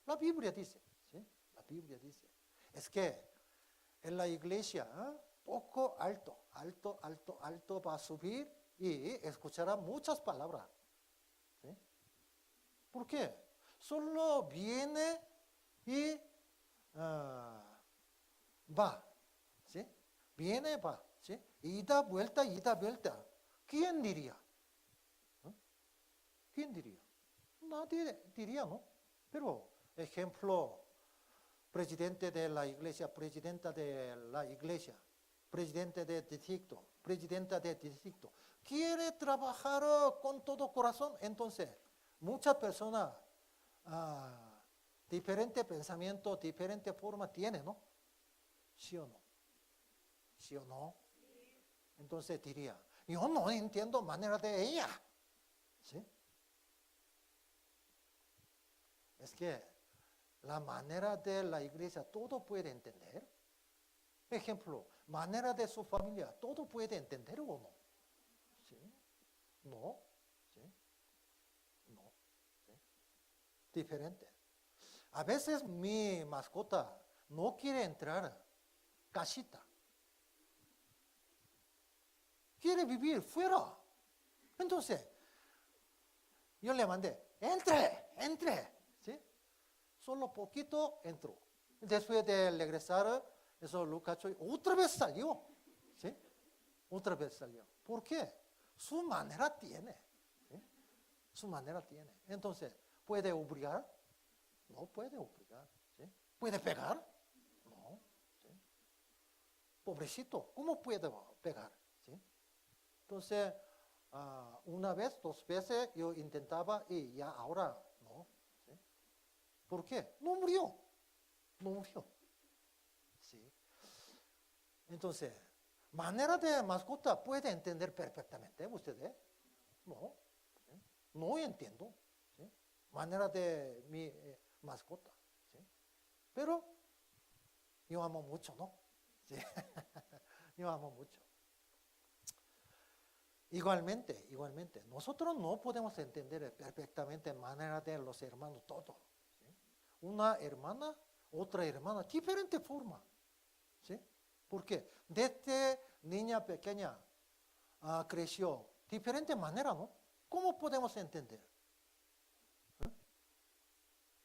La Biblia dice, ¿sí? La Biblia dice. Es que en la iglesia, poco alto va a subir y escuchará muchas palabras. ¿Sí? ¿Por qué? Solo viene y va. ¿Sí? Viene, va. ¿Sí? Ida, vuelta. ¿Quién diría? ¿Quién diría? Nadie diría, ¿no? Pero, ejemplo, presidenta de la iglesia, presidenta de distrito, quiere trabajar con todo corazón, entonces muchas personas, diferente pensamiento, diferente forma tienen, ¿no? ¿Sí o no? ¿Sí o no? Entonces diría, yo no entiendo manera de ella, ¿sí? Es que la manera de la iglesia todo puede entender. Ejemplo, manera de su familia, todo puede entender o no. ¿Sí? No. ¿Sí? No. ¿Sí? Diferente. A veces mi mascota no quiere entrar casita. Quiere vivir fuera. Entonces, yo le mandé, entre. ¿Sí? Solo poquito entró. Después de regresar, eso lo cachó y otra vez salió. ¿Sí? Otra vez salió. ¿Por qué? Su manera tiene. ¿Sí? Su manera tiene. Entonces, ¿puede obligar? No puede obligar. ¿Sí? ¿Puede pegar? No. ¿Sí? Pobrecito, ¿cómo puede pegar? ¿Sí? Entonces, una vez, 2 veces yo intentaba y ya ahora no. ¿Sí? ¿Por qué? No murió. ¿Sí? Entonces, manera de mascota puede entender perfectamente ustedes. No. ¿Sí? No entiendo. ¿Sí? Manera de mi mascota. ¿Sí? Pero yo amo mucho, ¿no? ¿Sí? Yo amo mucho. Igualmente, nosotros no podemos entender perfectamente manera de los hermanos todo. ¿Sí? Una hermana, otra hermana, diferente forma. ¿Sí? ¿Por qué? Desde niña pequeña creció, diferente manera, ¿no? ¿Cómo podemos entender?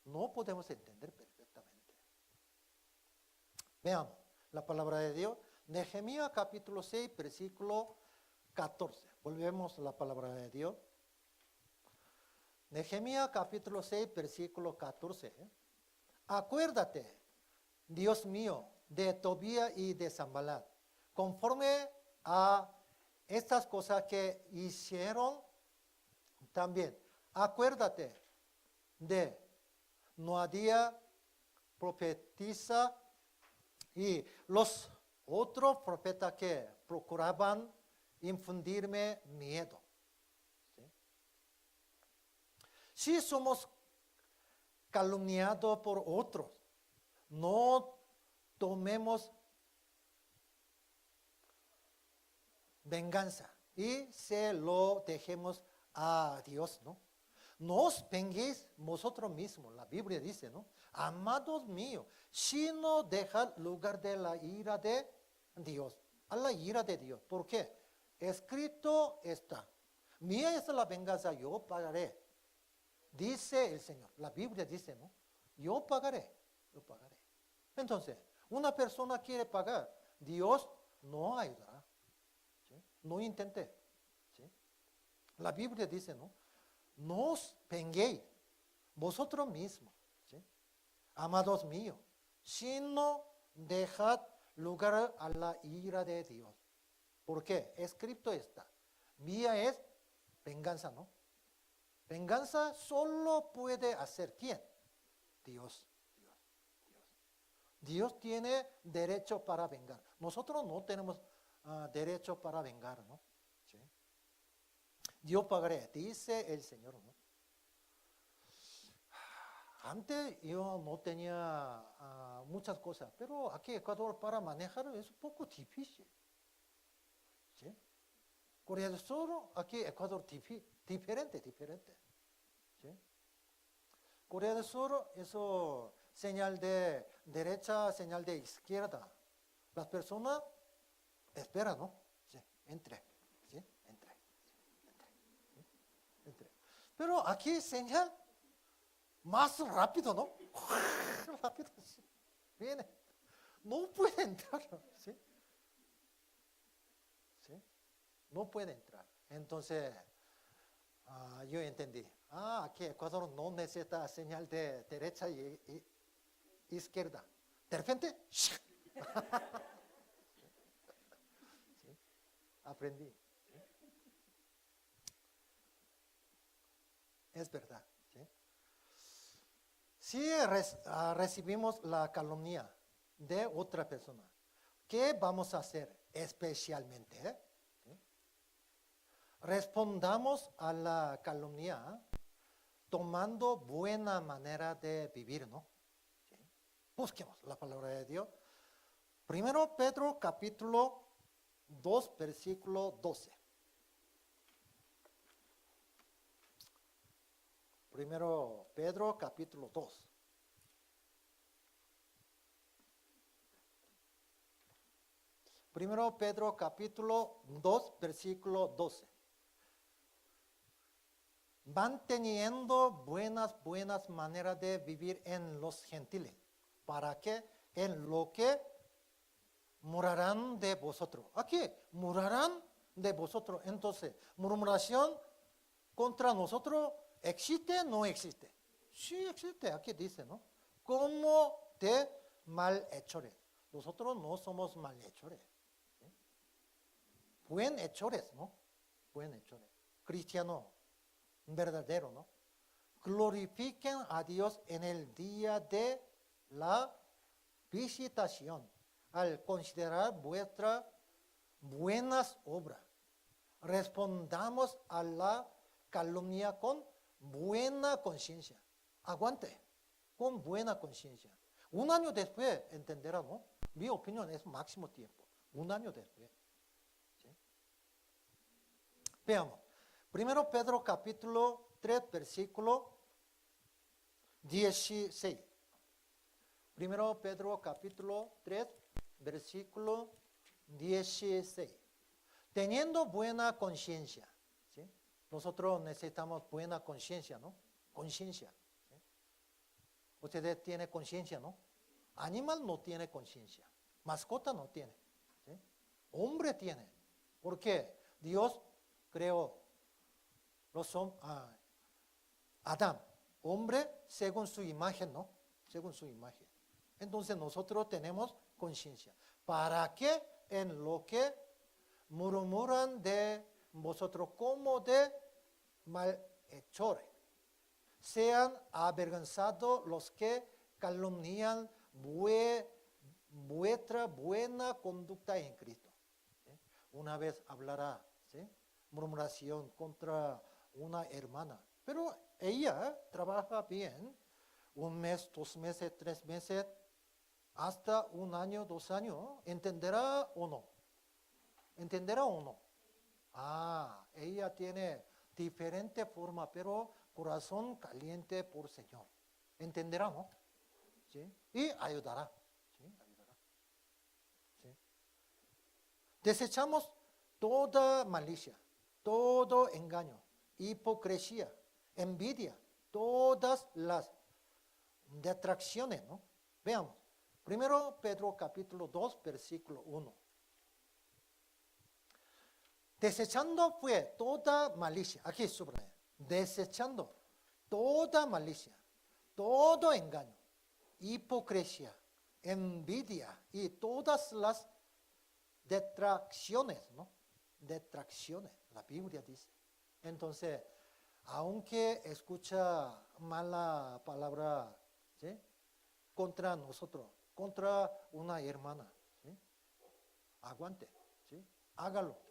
No podemos entender perfectamente. Veamos la palabra de Dios. Nehemías capítulo 6, versículo 14. Volvemos a la palabra de Dios. Nehemías capítulo 6, versículo 14. Acuérdate, Dios mío, de Tobías y de Sanballat, conforme a estas cosas que hicieron también. Acuérdate de Noadía, profetisa, Y los otros profetas que procuraban infundirme miedo. ¿Sí? Si somos calumniados por otros, no tomemos venganza y se lo dejemos a Dios, ¿no? No os venguéis vosotros mismos, la Biblia dice, ¿no? Amados míos, sino dejad lugar de la ira de Dios, a la ira de Dios. ¿Por qué? Escrito está, mía es la venganza, yo pagaré. Dice el Señor, la Biblia dice, ¿no? Yo pagaré, yo pagaré. Entonces, una persona quiere pagar, Dios no ayudará. ¿Sí? No intente. ¿Sí? La Biblia dice, ¿no? No os venguéis vosotros mismos, ¿sí? Amados míos, sino dejad lugar a la ira de Dios. ¿Por qué? Escrito está. Mía es venganza, ¿no? Venganza solo puede hacer ¿quién? Dios. Dios tiene derecho para vengar. Nosotros no tenemos derecho para vengar, ¿no? ¿Sí? Yo pagaré, dice el Señor, ¿no? Antes yo no tenía muchas cosas, pero aquí en Ecuador para manejar es un poco difícil. ¿Sí? Corea del Sur, aquí Ecuador diferente. ¿Sí? Corea del Sur, eso señal de derecha, señal de izquierda. Las personas esperan, ¿no? Sí, entre. ¿Sí? Entre. Pero aquí señal más rápido, ¿no? Rápido, sí. Viene. No puede entrar, ¿sí? ¿Sí? No puede entrar. Entonces, yo entendí. Aquí Ecuador no necesita señal de derecha y izquierda. De repente, ¿sí? Aprendí. ¿Sí? Es verdad. ¿Sí? Si recibimos la calumnia de otra persona, ¿qué vamos a hacer especialmente? ¿Sí? Respondamos a la calumnia tomando buena manera de vivir, ¿no? ¿Sí? Busquemos la palabra de Dios. Primero Pedro capítulo 2, versículo 12. Primero Pedro capítulo 2. Primero Pedro capítulo 2, versículo 12. Manteniendo buenas maneras de vivir en los gentiles, para que en lo que murarán de vosotros. Aquí, murarán de vosotros. Entonces, murmuración contra nosotros, ¿existe o no existe? Sí existe, aquí dice, ¿no? Como de malhechores. Nosotros no somos malhechores. ¿Sí? Buenhechores, ¿no? Buenhechores. Cristiano verdadero, ¿no? Glorifiquen a Dios en el día de la visitación, al considerar vuestras buenas obras. Respondamos a la calumnia con buena conciencia. Aguante, con buena conciencia. Un año después entenderá, ¿no? Mi opinión es máximo tiempo. Un año después. ¿Sí? Veamos. Primero Pedro capítulo 3, versículo 16. Primero Pedro capítulo 3, versículo 16. Teniendo buena conciencia. ¿Sí? Nosotros necesitamos buena conciencia, ¿no? Conciencia. ¿Sí? Ustedes tienen conciencia, ¿no? Animal no tiene conciencia. Mascota no tiene. ¿Sí? Hombre tiene. ¿Por qué? Dios creó Adán, hombre según su imagen, ¿no? Según su imagen. Entonces nosotros tenemos conciencia. ¿Para qué en lo que murmuran de vosotros como de malhechores? Sean avergonzados los que calumnian vuestra buena conducta en Cristo. ¿Sí? Una vez hablará, ¿sí? Murmuración contra una hermana, pero ella trabaja bien, 1 mes, 2 meses, 3 meses, hasta 1 año, 2 años, ¿entenderá o no? ¿Entenderá o no? Ella tiene diferente forma, pero corazón caliente por Señor. ¿Entenderá, no? ¿Sí? Y ayudará. ¿Sí? Ayudará. ¿Sí? Desechamos toda malicia, todo engaño, hipocresía, envidia, todas las detracciones, ¿no? Veamos. Primero Pedro capítulo 2, versículo 1. Desechando fue toda malicia. Aquí subraya. Desechando toda malicia, todo engaño, hipocresía, envidia y todas las detracciones, ¿no? Detracciones, la Biblia dice. Entonces, aunque escucha mala palabra, ¿sí? Contra nosotros, contra una hermana, ¿sí? Aguante, ¿sí? Hágalo.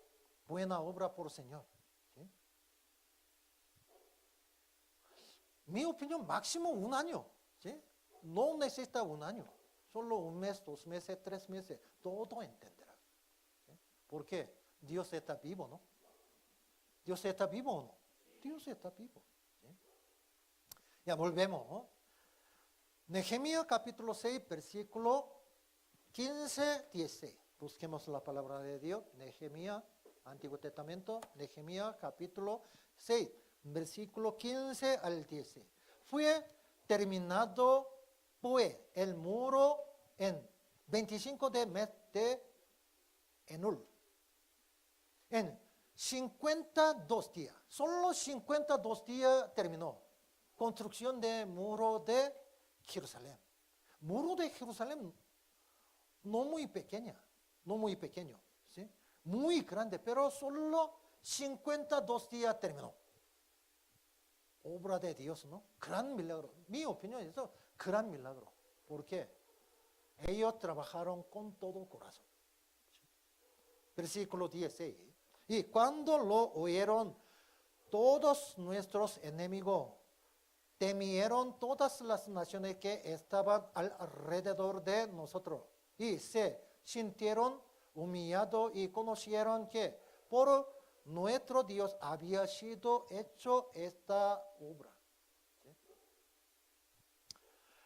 Buena obra por Señor. ¿Sí? Mi opinión, máximo 1 año. ¿Sí? No necesita 1 año. Solo 1 mes, 2 meses, 3 meses. Todo entenderá. ¿Sí? ¿Por qué? Dios está vivo, ¿no? ¿Dios está vivo o no? Dios está vivo. ¿Sí? Ya volvemos, ¿no? Nehemías capítulo 6, versículo 15, 16. Busquemos la palabra de Dios. Nehemías, Antiguo Testamento, Nehemías capítulo 6, versículo 15 al 16. Fue terminado pues el muro en 25 de mes de Enul. En 52 días, solo 52 días terminó. Construcción de muro de Jerusalén. Muro de Jerusalén no muy pequeña, no muy pequeño, ¿sí? Muy grande, pero solo 52 días terminó. Obra de Dios, ¿no? Gran milagro. Mi opinión es eso, gran milagro. ¿Por qué? Ellos trabajaron con todo corazón. Versículo 16. Y cuando lo oyeron todos nuestros enemigos, temieron todas las naciones que estaban alrededor de nosotros y se sintieron humillados y conocieron que por nuestro Dios había sido hecho esta obra. ¿Sí?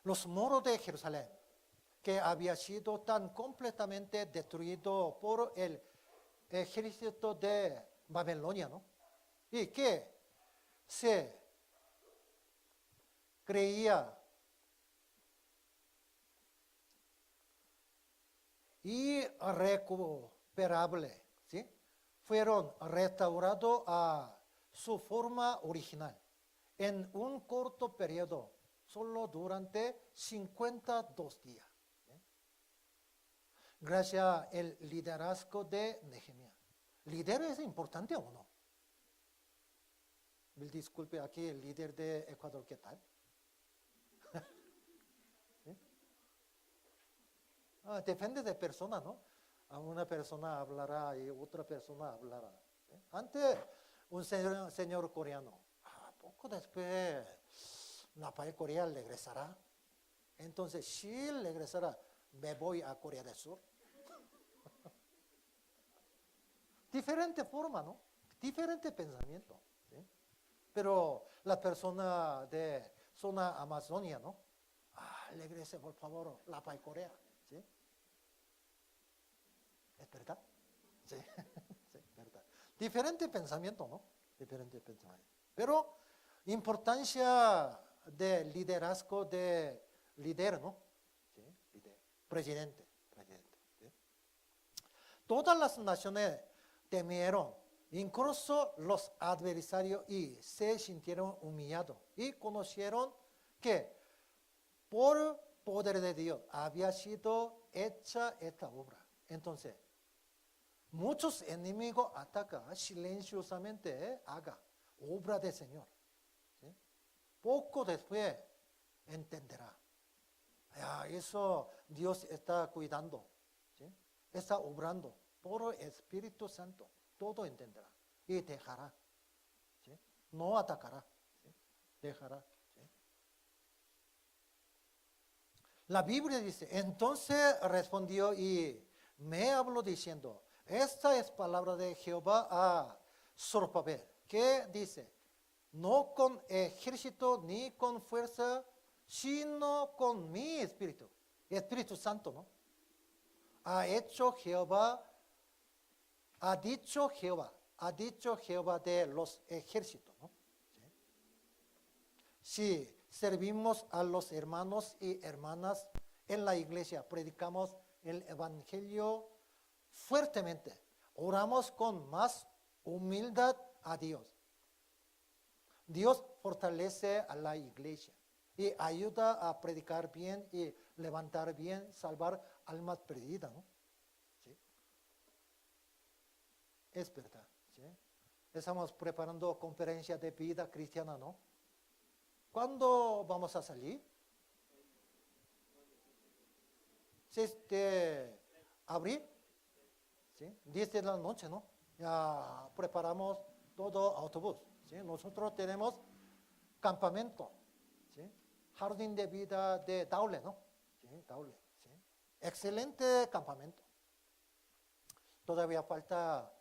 Los muros de Jerusalén, que había sido tan completamente destruido por el ejército de Babilonia, ¿no? Y que se creía irrecuperable, ¿sí? Fueron restaurados a su forma original en un corto periodo, solo durante 52 días. ¿Sí? Gracias al liderazgo de Nehemías. ¿Líder es importante o no? Disculpe, aquí el líder de Ecuador, ¿qué tal? ¿Sí? Depende de persona, ¿no? A una persona hablará y otra persona hablará. ¿Sí? Antes, un señor coreano, poco después, la país Corea regresará. Entonces, si regresará, me voy a Corea del Sur. Diferente forma, ¿no? Diferente pensamiento. ¿Sí? Pero la persona de zona Amazonia, ¿no? Regrese, por favor, la país Corea. ¿Sí? ¿Es verdad? Sí, sí, verdad. Diferente pensamiento, ¿no? Diferente pensamiento. Pero importancia de liderazgo de líder, ¿no? ¿Sí? Líder. Presidente. ¿Sí? Todas las naciones temieron, incluso los adversarios, y se sintieron humillados y conocieron que por poder de Dios había sido hecha esta obra. Entonces, muchos enemigos atacan silenciosamente, haga obra del Señor. ¿Sí? Poco después entenderá. Eso Dios está cuidando, ¿sí? Está obrando por el Espíritu Santo. Todo entenderá y dejará, ¿sí? No atacará, ¿sí? Dejará, ¿sí? La Biblia dice, entonces respondió y me habló diciendo, esta es palabra de Jehová a Zorobabel, que dice, no con ejército ni con fuerza, sino con mi espíritu, Espíritu Santo, ¿no? Ha dicho Jehová de los ejércitos, ¿no? ¿Sí? Si servimos a los hermanos y hermanas en la iglesia, predicamos el evangelio fuertemente, oramos con más humildad a Dios. Dios fortalece a la iglesia y ayuda a predicar bien y levantar bien, salvar almas perdidas, ¿no? ¿Sí? Es verdad, ¿sí? Estamos preparando conferencia de vida cristiana, ¿no? ¿Cuándo vamos a salir? 6 de abril, ¿sí? 10 de la noche, ¿no? Ya preparamos todo autobús, ¿sí? Nosotros tenemos campamento, ¿sí? Jardín de vida de Daule, ¿no? ¿Sí? Daule, ¿sí? Excelente campamento. Todavía falta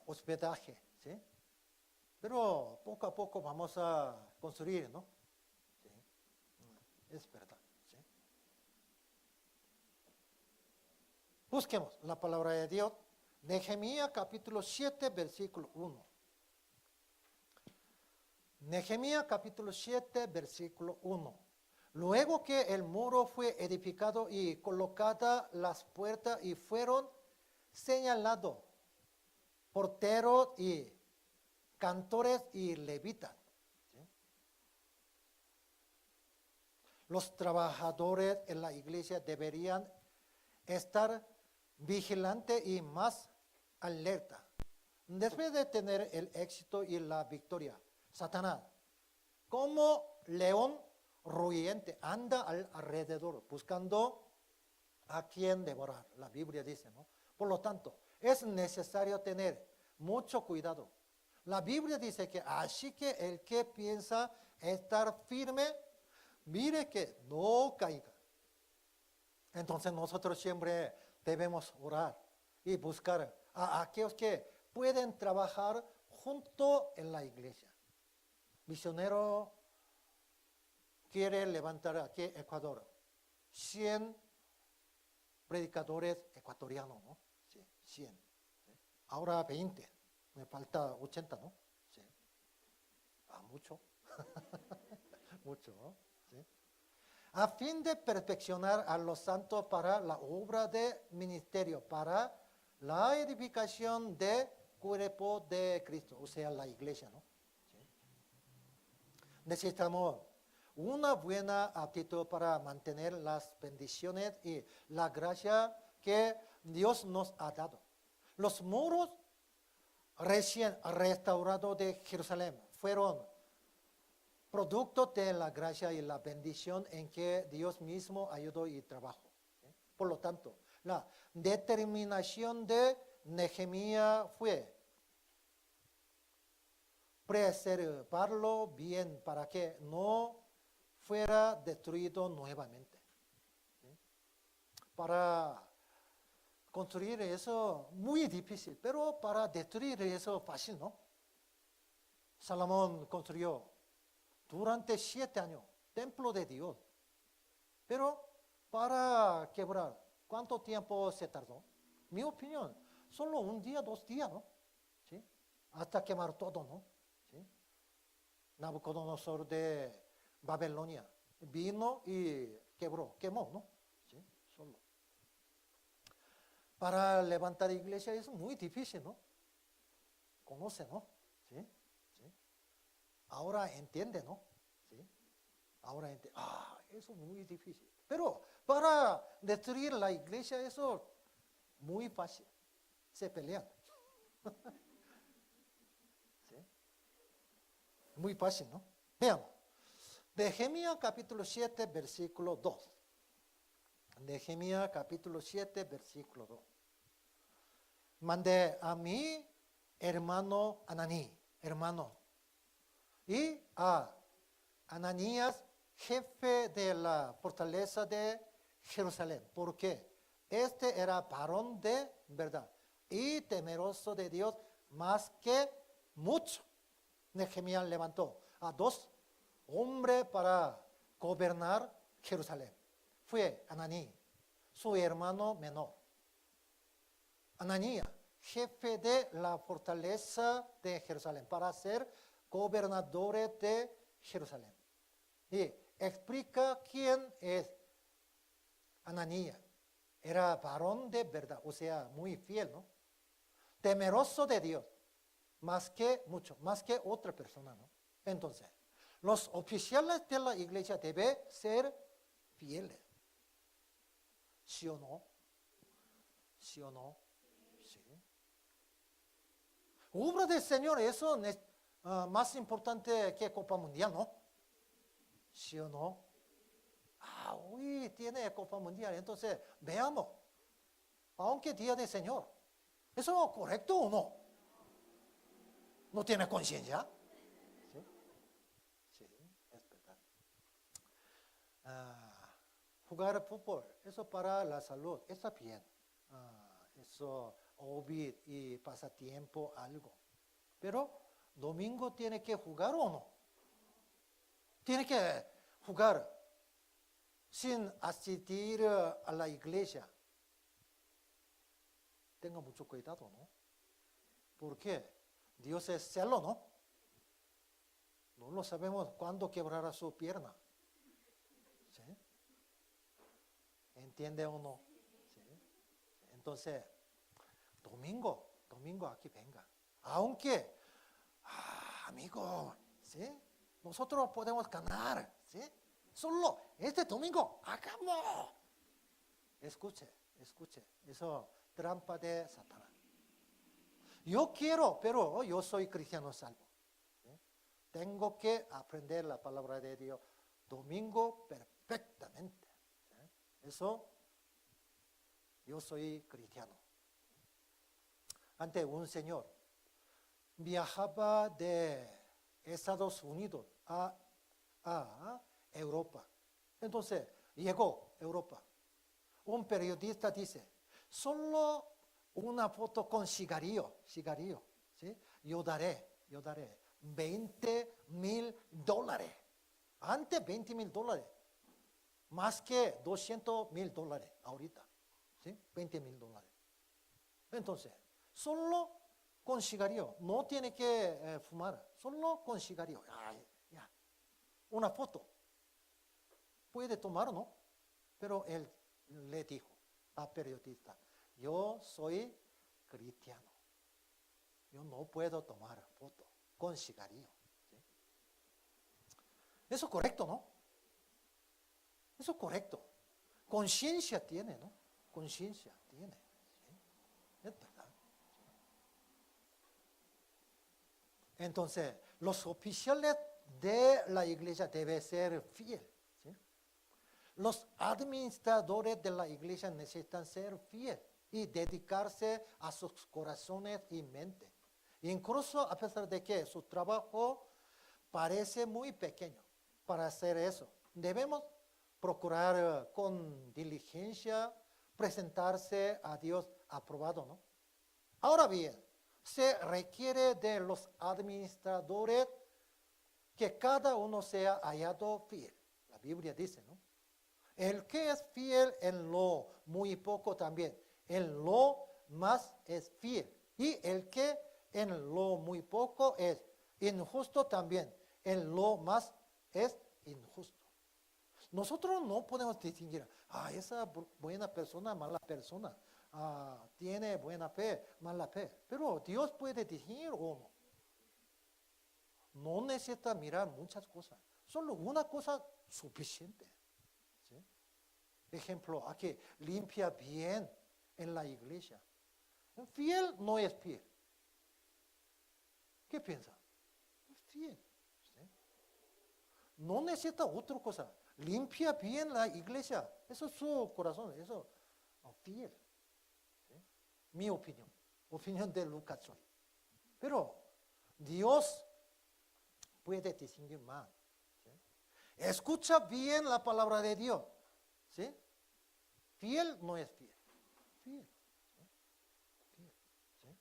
hospedaje, ¿sí? Pero poco a poco vamos a construir, ¿no? ¿Sí? Es verdad, ¿sí? Busquemos la palabra de Dios. Nehemías capítulo 7, versículo 1. Nehemías capítulo 7, versículo 1. Luego que el muro fue edificado y colocadas las puertas y fueron señalados porteros y cantores y levitas, ¿sí? Los trabajadores en la iglesia deberían estar vigilantes y más alerta. Después de tener el éxito y la victoria, Satanás, como león rugiente, anda alrededor buscando a quien devorar. La Biblia dice, ¿no? Por lo tanto, es necesario tener mucho cuidado. La Biblia dice que así que el que piensa estar firme, mire que no caiga. Entonces nosotros siempre debemos orar y buscar a aquellos que pueden trabajar junto en la iglesia. Misionero quiere levantar aquí Ecuador 100 predicadores ecuatorianos, ¿no? Sí, 100. ¿Sí? Ahora 20. Me falta 80, ¿no? Sí. Mucho. Mucho, ¿no? ¿Sí? A fin de perfeccionar a los santos para la obra de ministerio, para la edificación del cuerpo de Cristo, o sea, la iglesia, ¿no? ¿Sí? Necesitamos una buena actitud para mantener las bendiciones y la gracia que Dios nos ha dado. Los muros recién restaurados de Jerusalén fueron producto de la gracia y la bendición en que Dios mismo ayudó y trabajó. ¿Sí? Por lo tanto, la determinación de Nehemías fue preservarlo bien para que no fuera destruido nuevamente. ¿Sí? Para construir eso muy difícil, pero para destruir eso fácil, ¿no? Salomón construyó durante 7 años templo de Dios, pero para quebrar, ¿cuánto tiempo se tardó? Mi opinión, solo un día, 2 días, ¿no? ¿Sí? Hasta quemar todo, ¿no? ¿Sí? Nabucodonosor de Babilonia vino y quemó, ¿no? ¿Sí? Solo. Para levantar iglesia es muy difícil, ¿no? Conoce, ¿no? ¿Sí? ¿Sí? Ahora entiende, ¿no? ¿Sí? Ahora entiende. Eso es muy difícil. Pero para destruir la iglesia eso muy fácil. Se pelean. ¿Sí? Muy fácil, ¿no? Veamos. Nehemías capítulo 7, versículo 2. Nehemías capítulo 7, versículo 2. Mandé a mi hermano Ananí, hermano, y a Ananías, jefe de la fortaleza de Jerusalén. ¿Por qué? Este era varón de verdad y temeroso de Dios más que mucho. Nehemías levantó a 2 hombres para gobernar Jerusalén. Fue Ananí, su hermano menor. Ananías, jefe de la fortaleza de Jerusalén, para ser gobernadores de Jerusalén. Y explica quién es Ananías. Era varón de verdad, o sea, muy fiel, ¿no? Temeroso de Dios, más que mucho, más que otra persona, ¿no? Entonces, los oficiales de la iglesia deben ser fieles. ¿Sí o no? ¿Sí o no? Sí. Obra del Señor, eso es más importante que Copa Mundial, ¿no? ¿Sí o no? Hoy tiene Copa Mundial, entonces veamos, aunque Día del Señor, ¿eso es correcto o no? ¿No tiene conciencia? Sí, sí, es verdad. Jugar fútbol, eso para la salud, está bien. Eso, hobby y pasatiempo, algo. Pero, domingo tiene que jugar o no? Tiene que jugar sin asistir a la iglesia. Tenga mucho cuidado, ¿no? ¿Por qué? Dios es celo, ¿no? No lo sabemos cuándo quebrará su pierna. ¿Sí? ¿Entiende o no? ¿Sí? Entonces, domingo aquí venga. Aunque, amigo, ¿sí? Nosotros podemos ganar, ¿sí? Solo este domingo, hagamos. Escuche, eso trampa de Satanás. Yo quiero, pero yo soy cristiano salvo. ¿Sí? Tengo que aprender la palabra de Dios domingo perfectamente. ¿Sí? Eso, yo soy cristiano. Ante un señor, viajaba de Estados Unidos a Europa. Entonces, llegó a Europa. Un periodista dice, solo una foto con cigarrillo, ¿sí? Yo daré $20,000. Antes $20,000, más que $200,000 ahorita, ¿sí? $20,000. Entonces, solo con cigarrillo, no tiene que fumar, solo con cigarrillo. Ya. Una foto. Puede tomar, ¿no? Pero él le dijo al periodista, yo soy cristiano. Yo no puedo tomar foto con cigarrillo. ¿Sí? Eso es correcto, ¿no? Eso es correcto. Conciencia tiene, ¿no? Conciencia tiene. ¿Sí? Es verdad. Entonces, los oficiales de la iglesia deben ser fieles. ¿Sí? Los administradores de la iglesia necesitan ser fieles y dedicarse a sus corazones y mente. Incluso a pesar de que su trabajo parece muy pequeño para hacer eso, debemos procurar con diligencia presentarse a Dios aprobado, ¿no? Ahora bien, se requiere de los administradores que cada uno sea hallado fiel. La Biblia dice, ¿no? El que es fiel en lo muy poco también, en lo más es fiel. Y el que en lo muy poco es injusto también, en lo más es injusto. Nosotros no podemos distinguir, esa buena persona, mala persona, tiene buena fe, mala fe. Pero Dios puede distinguir o no. No necesita mirar muchas cosas, solo una cosa suficiente. ¿Sí? Ejemplo, aquí limpia bien en la iglesia. Fiel no es fiel. ¿Qué piensa? Es fiel. ¿Sí? no necesita otra cosa. Limpia bien la iglesia. Eso es su corazón, eso fiel. ¿Sí? Mi opinión de Lucas Choi. Pero Dios puede distinguir más. ¿Sí? Escucha bien la palabra de Dios. ¿Sí? Fiel no es fiel. Fiel. ¿Sí? ¿Sí?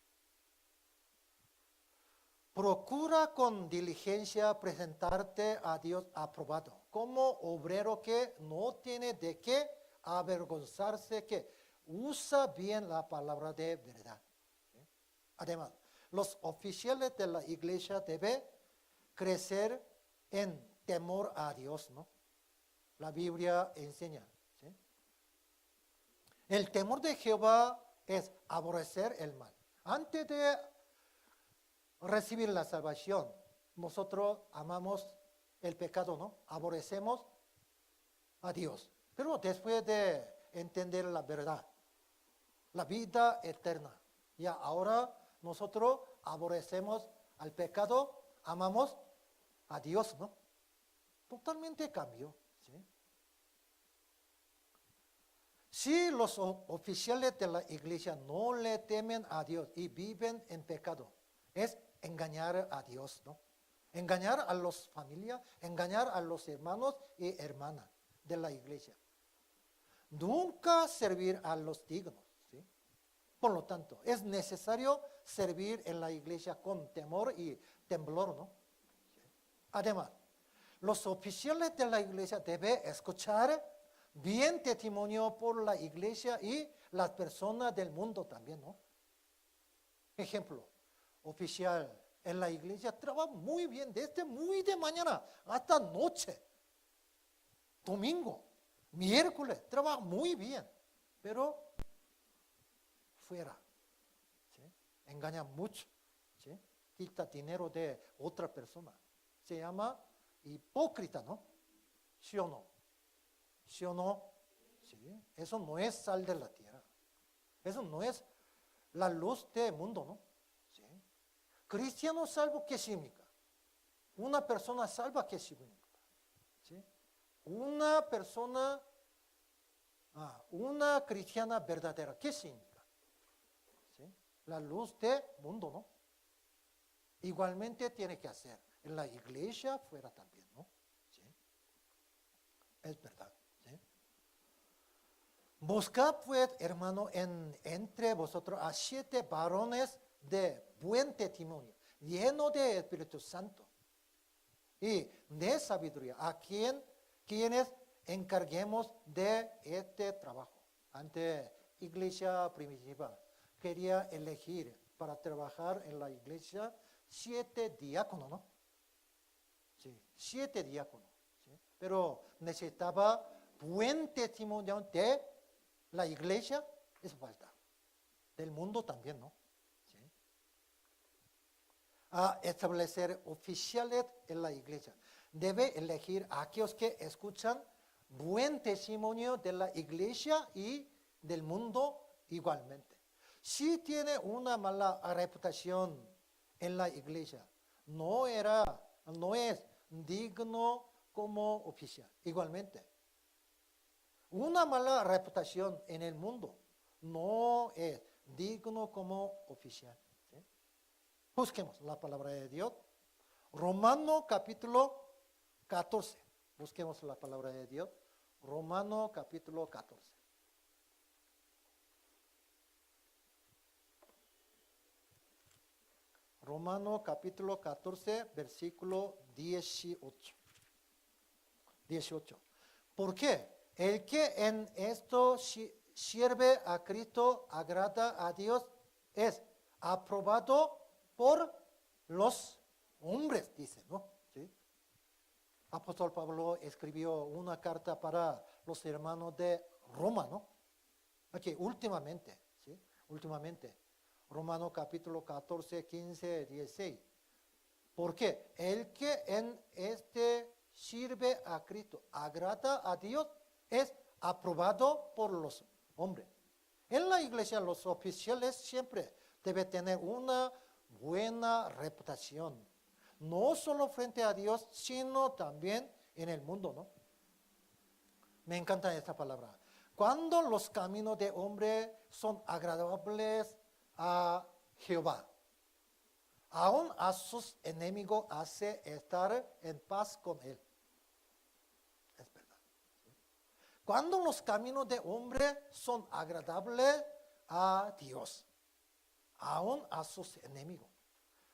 Procura con diligencia presentarte a Dios aprobado, como obrero que no tiene de qué avergonzarse, que usa bien la palabra de verdad. ¿Sí? Además, los oficiales de la iglesia deben crecer en temor a Dios, ¿no? La Biblia enseña. ¿Sí? El temor de Jehová es aborrecer el mal. Antes de recibir la salvación, nosotros amamos el pecado, ¿no? Aborrecemos a Dios. Pero después de entender la verdad, la vida eterna, ya ahora nosotros aborrecemos al pecado, amamos a Dios, ¿no? Totalmente cambió. ¿Sí? Si los oficiales de la iglesia no le temen a Dios y viven en pecado, es engañar a Dios, ¿no? Engañar a las familias, engañar a los hermanos y hermanas de la iglesia. Nunca servir a los dignos, ¿sí? Por lo tanto, es necesario servir en la iglesia con temor y temblor, ¿no? ¿Sí? Además, los oficiales de la iglesia deben escuchar bien testimonio por la iglesia y las personas del mundo también, ¿no? Ejemplo, oficial en la iglesia trabaja muy bien, desde muy de mañana hasta noche. Domingo, miércoles, trabaja muy bien, pero fuera, ¿sí? Engaña mucho, ¿sí? Quita dinero de otra persona. Se llama hipócrita, ¿no? ¿Sí o no? ¿Sí o no? Sí. Eso no es sal de la tierra. Eso no es la luz del mundo, ¿no? ¿Sí? Cristiano salvo, ¿qué significa? Una persona salva, ¿qué significa? ¿Sí? Una persona, una cristiana verdadera, ¿qué significa? ¿Sí? La luz del mundo, ¿no? Igualmente tiene que hacer en la iglesia, fuera también, ¿no? ¿Sí? Es verdad. ¿Sí? Buscad pues, hermano, entre vosotros a 7 varones de buen testimonio, llenos de Espíritu Santo y de sabiduría, a quienes encarguemos de este trabajo. Ante iglesia primitiva, quería elegir para trabajar en la iglesia 7 diáconos, ¿no? Sí, 7 diáconos. ¿Sí? Pero necesitaba buen testimonio de la iglesia, eso falta. Del mundo también, ¿no? ¿Sí? A establecer oficiales en la iglesia. Debe elegir a aquellos que escuchan buen testimonio de la iglesia y del mundo igualmente. Si tiene una mala reputación en la iglesia, no es digno como oficial. Igualmente, una mala reputación en el mundo no es digno como oficial. ¿Sí? Busquemos la palabra de Dios. Romano capítulo 14. Busquemos la palabra de Dios. Romano capítulo 14. Romano capítulo 14, versículo 18. 18. ¿Por qué? El que en esto sirve a Cristo, agrada a Dios, es aprobado por los hombres, dice, ¿no? ¿Sí? Apóstol Pablo escribió una carta para los hermanos de Roma, ¿no? Aquí, últimamente, ¿sí? Últimamente. Romano capítulo 14, 15, 16. ¿Por qué? El que en este sirve a Cristo, agrada a Dios, es aprobado por los hombres. En la iglesia los oficiales siempre deben tener una buena reputación, no solo frente a Dios, sino también en el mundo, ¿no? Me encanta esta palabra. Cuando los caminos de hombre son agradables a Jehová, aún a sus enemigos hace estar en paz con él. Es verdad. Cuando los caminos de hombre son agradables a Dios, aún a sus enemigos,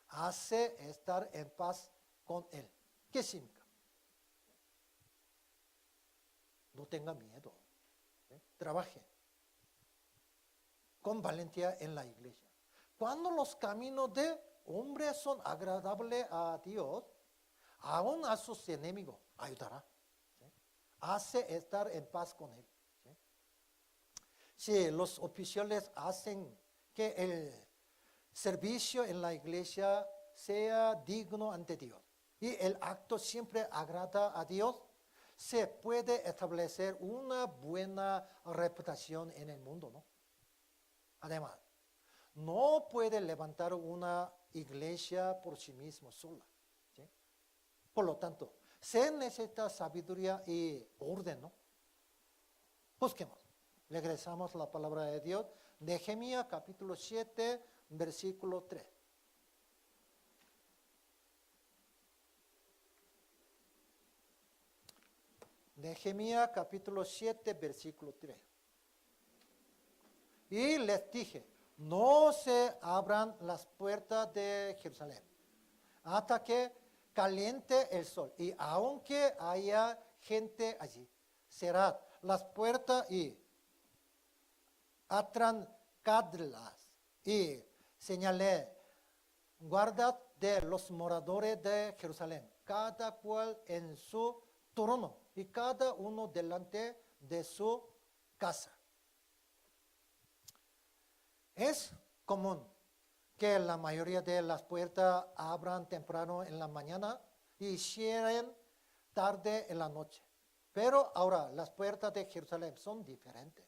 hace estar en paz con él. ¿Qué significa? No tenga miedo. Trabaje con valentía en la iglesia. Cuando los caminos de hombre son agradables a Dios, aún a sus enemigos ayudará. ¿Sí? Hace estar en paz con él. ¿Sí? Si los oficiales hacen que el servicio en la iglesia sea digno ante Dios y el acto siempre agrada a Dios, se puede establecer una buena reputación en el mundo, ¿no? Además, no puede levantar una iglesia por sí mismo sola, ¿sí? Por lo tanto, se necesita sabiduría y orden, ¿no? Busquemos. Regresamos a la palabra de Dios. Nehemías capítulo 7, versículo 3. Nehemías capítulo 7, versículo 3. Y les dije, no se abran las puertas de Jerusalén hasta que caliente el sol. Y aunque haya gente allí, cerrad las puertas y atrancadlas. Y señalé, guardad de los moradores de Jerusalén, cada cual en su trono y cada uno delante de su casa. Es común que la mayoría de las puertas abran temprano en la mañana y cierren tarde en la noche. Pero ahora las puertas de Jerusalén son diferentes.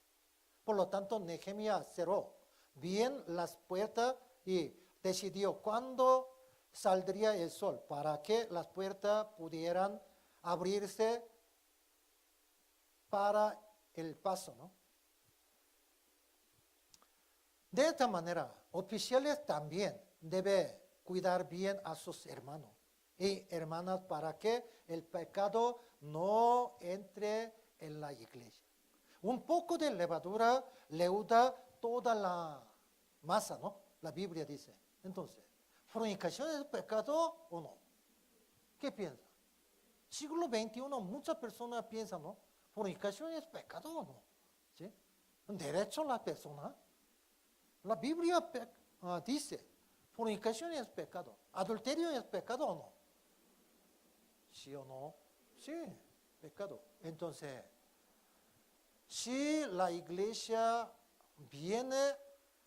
Por lo tanto, Nehemías cerró bien las puertas y decidió cuándo saldría el sol para que las puertas pudieran abrirse para el paso, ¿no? De esta manera, oficiales también deben cuidar bien a sus hermanos y hermanas para que el pecado no entre en la iglesia. Un poco de levadura leuda toda la masa, ¿no? La Biblia dice. Entonces, ¿fornicación es pecado o no? ¿Qué piensa? Siglo XXI, muchas personas piensan, ¿no? ¿Fornicación es pecado o no? ¿Sí? ¿Derecho a la persona? La Biblia dice, fornicación es pecado, adulterio es pecado o no. ¿Sí o no? Sí, pecado. Entonces, si la iglesia viene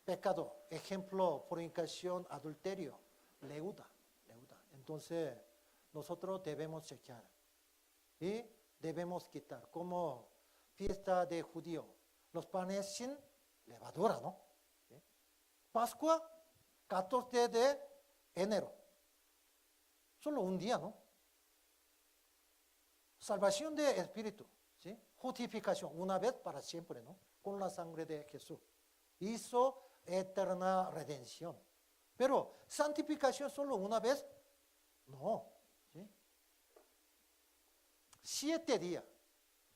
pecado, ejemplo, fornicación, adulterio, leuda. Entonces, nosotros debemos chequear y debemos quitar, como fiesta de judío, los panes sin levadura, ¿no? Pascua, 14 de enero. Solo un día, ¿no? Salvación de espíritu, ¿sí? Justificación, una vez para siempre, ¿no? Con la sangre de Jesús. Hizo eterna redención. Pero, santificación solo una vez, no, ¿sí? 7 días,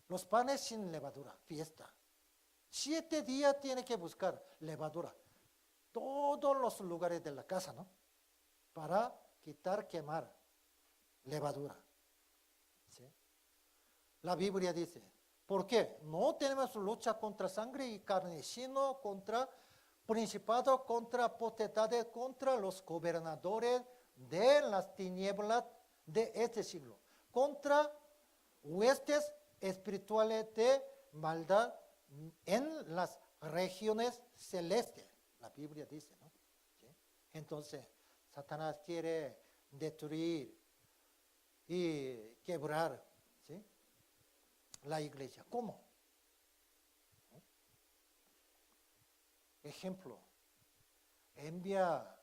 los panes sin levadura, fiesta. 7 días tiene que buscar levadura. Todos los lugares de la casa, ¿no? Para quitar, quemar levadura. ¿Sí? La Biblia dice, ¿por qué? No tenemos lucha contra sangre y carne, sino contra principados, contra potestades, contra los gobernadores de las tinieblas de este siglo, contra huestes espirituales de maldad en las regiones celestes. La Biblia dice, ¿no? ¿Sí? Entonces, Satanás quiere destruir y quebrar, ¿sí? La iglesia. ¿Cómo? ¿Sí? Ejemplo, envía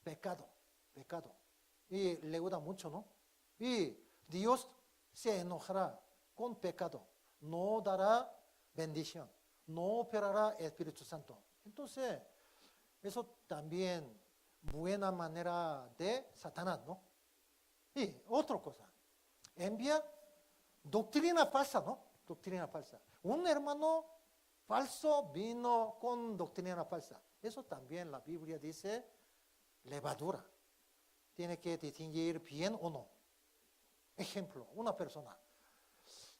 pecado, y le gusta mucho, ¿no? Y Dios se enojará con pecado, no dará bendición, no operará Espíritu Santo. Entonces, eso también buena manera de Satanás, ¿no? Y otra cosa, envía doctrina falsa, ¿no? Doctrina falsa. Un hermano falso vino con doctrina falsa. Eso también la Biblia dice levadura. Tiene que distinguir bien o no. Ejemplo, una persona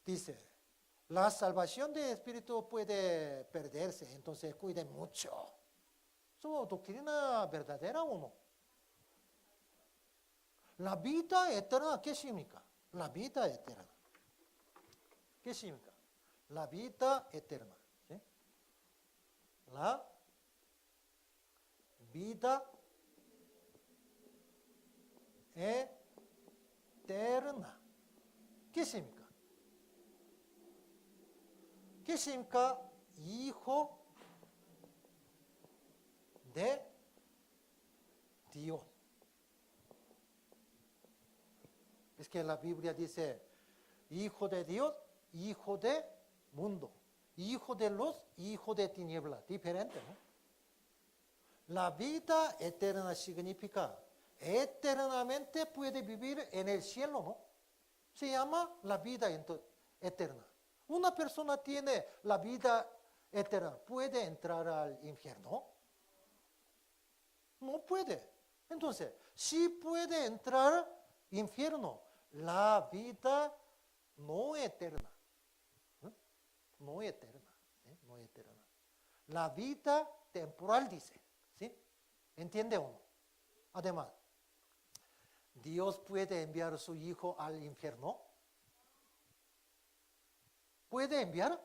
dice, la salvación de espíritu puede perderse, entonces cuide mucho. ¿Eso doctrina verdadera o no? La vida eterna, ¿qué significa? La vida eterna. ¿Qué significa? La vida eterna. ¿Sí? La vida eterna. ¿Qué significa? ¿Qué significa hijo de Dios? Es que la Biblia dice, hijo de Dios, hijo de mundo, hijo de luz, hijo de tiniebla. Diferente, ¿no? La vida eterna significa eternamente puede vivir en el cielo, ¿no? Se llama la vida eterna. Una persona tiene la vida eterna, ¿puede entrar al infierno? No puede. Entonces, sí puede entrar al infierno, la vida no eterna. No eterna, ¿sí? No eterna. La vida temporal dice, ¿sí? ¿Entiende o no? Además, ¿Dios puede enviar a su hijo al infierno? ¿Puede enviar?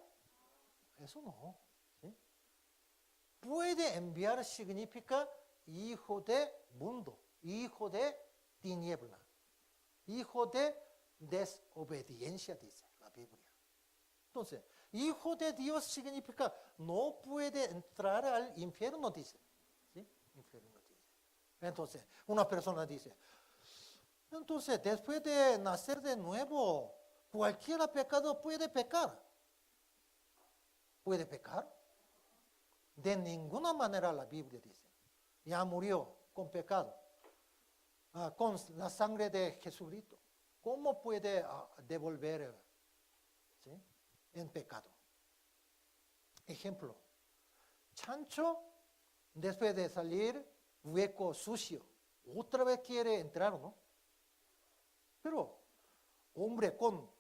Eso no. ¿Sí? Puede enviar significa hijo de mundo, hijo de tiniebla, hijo de desobediencia, dice la Biblia. Entonces, hijo de Dios significa no puede entrar al infierno, dice. ¿Sí? Infierno dice. Entonces, una persona dice, entonces, después de nacer de nuevo, cualquier pecado puede pecar. ¿Puede pecar? De ninguna manera la Biblia dice. Ya murió con pecado, con la sangre de Jesucristo. ¿Cómo puede devolver, ¿sí?, en pecado? Ejemplo, chancho, después de salir, hueco sucio, otra vez quiere entrar, ¿no? Pero, hombre con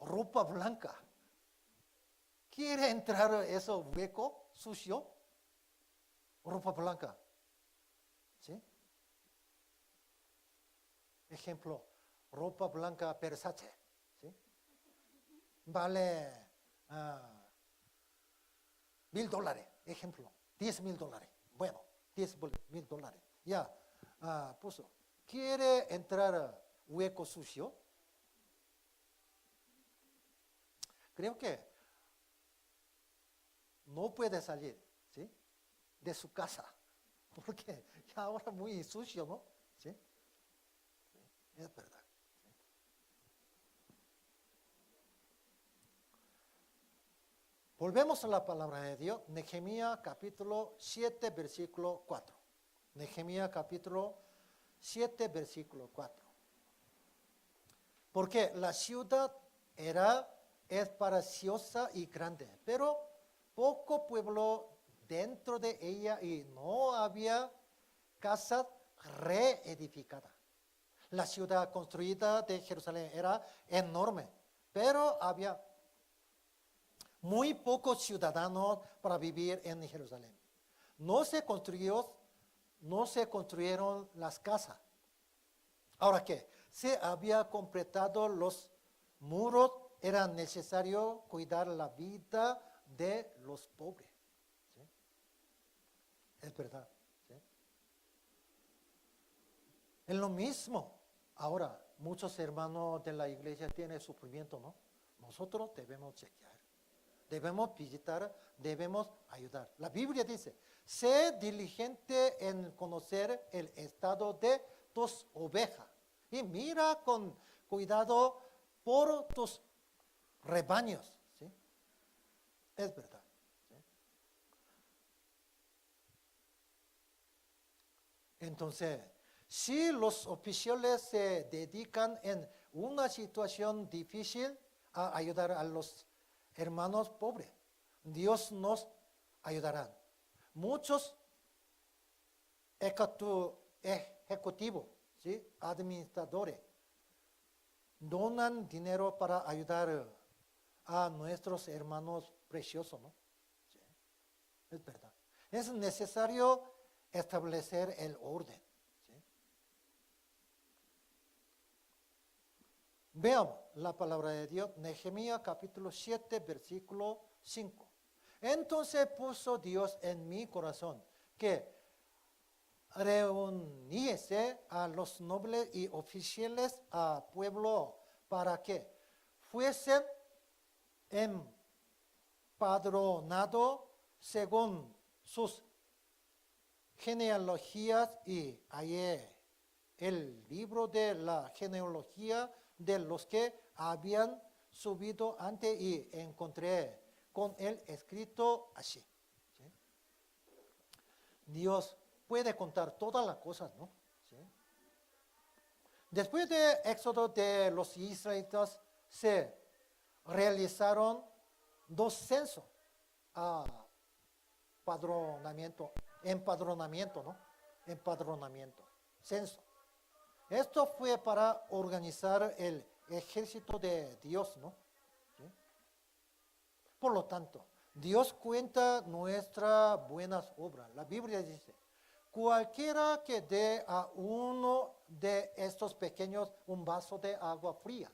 ropa blanca, ¿quiere entrar ese hueco sucio? Ropa blanca. ¿Sí? Ejemplo, ropa blanca Versace. ¿Sí? Vale $1,000. Ejemplo, $10,000. Bueno, $10,000. Ya, puso. ¿Quiere entrar hueco sucio? Creo que no puede salir, ¿sí?, de su casa, porque ya ahora muy sucio, ¿no? ¿Sí? Es verdad. ¿Sí? Volvemos a la palabra de Dios, Nehemías capítulo 7, versículo 4. Nehemías capítulo 7, versículo 4. Porque la ciudad es espaciosa y grande, pero poco pueblo dentro de ella y no había casas reedificadas. La ciudad construida de Jerusalén era enorme, pero había muy pocos ciudadanos para vivir en Jerusalén. No se construyeron las casas. Ahora que se había completado los muros, era necesario cuidar la vida de los pobres. ¿Sí? Es verdad. ¿Sí? Es lo mismo. Ahora, muchos hermanos de la iglesia tienen sufrimiento, ¿no? Nosotros debemos chequear, debemos visitar, debemos ayudar. La Biblia dice, sé diligente en conocer el estado de tus ovejas y mira con cuidado por tus rebaños. ¿Sí? Es verdad. ¿Sí? Entonces, si los oficiales se dedican en una situación difícil a ayudar a los hermanos pobres, Dios nos ayudará. Muchos ejecutivos, ¿sí? Administradores, donan dinero para ayudar a nuestros hermanos preciosos, ¿no? ¿Sí? Es verdad. Es necesario establecer el orden. ¿Sí? Veamos la palabra de Dios, Nehemías capítulo 7, versículo 5. Entonces puso Dios en mi corazón que reuniese a los nobles y oficiales a pueblo para que fuesen empadronados según sus genealogías, y hallé el libro de la genealogía de los que habían subido antes y encontré con él escrito así. ¿Sí? Dios puede contar todas las cosas, ¿no? ¿Sí? Después del éxodo de los israelitas se realizaron 2 censos a empadronamiento, ¿no? Empadronamiento, censo. Esto fue para organizar el ejército de Dios, ¿no? ¿Sí? Por lo tanto, Dios cuenta nuestras buenas obras. La Biblia dice, cualquiera que dé a uno de estos pequeños un vaso de agua fría,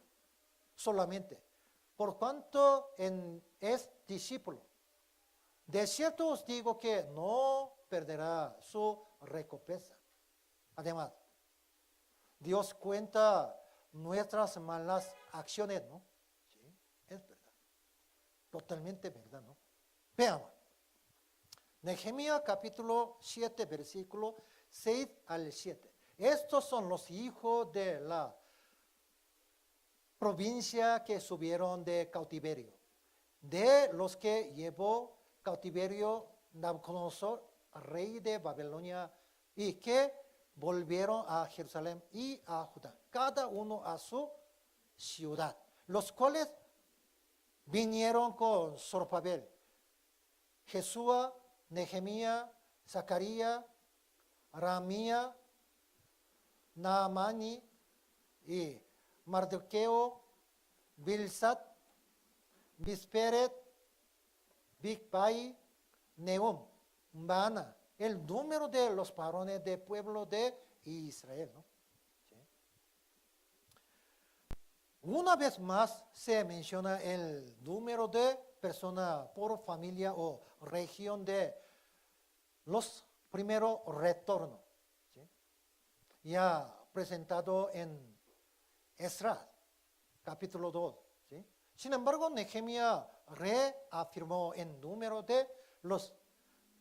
solamente, por cuanto es discípulo, de cierto os digo que no perderá su recompensa. Además, Dios cuenta nuestras malas acciones, ¿no? Sí, es verdad. Totalmente verdad, ¿no? Veamos. Nehemías capítulo 7, versículo 6 al 7. Estos son los hijos de la provincia que subieron de cautiverio, de los que llevó cautiverio Nabucodonosor, rey de Babilonia, y que volvieron a Jerusalén y a Judá, cada uno a su ciudad, los cuales vinieron con Zorobabel, Jesúa, Nehemías, Zacarías, Ramías, Naamani y Mardoqueo, Bilsat, Misperet, Bigbai, Nehum, Baana, el número de los varones del pueblo de Israel, ¿no? ¿Sí? Una vez más se menciona el número de personas por familia o región de los primeros retornos, ¿sí? Ya presentado en Esdras, capítulo 2. ¿Sí? Sin embargo, Nehemías reafirmó el número de los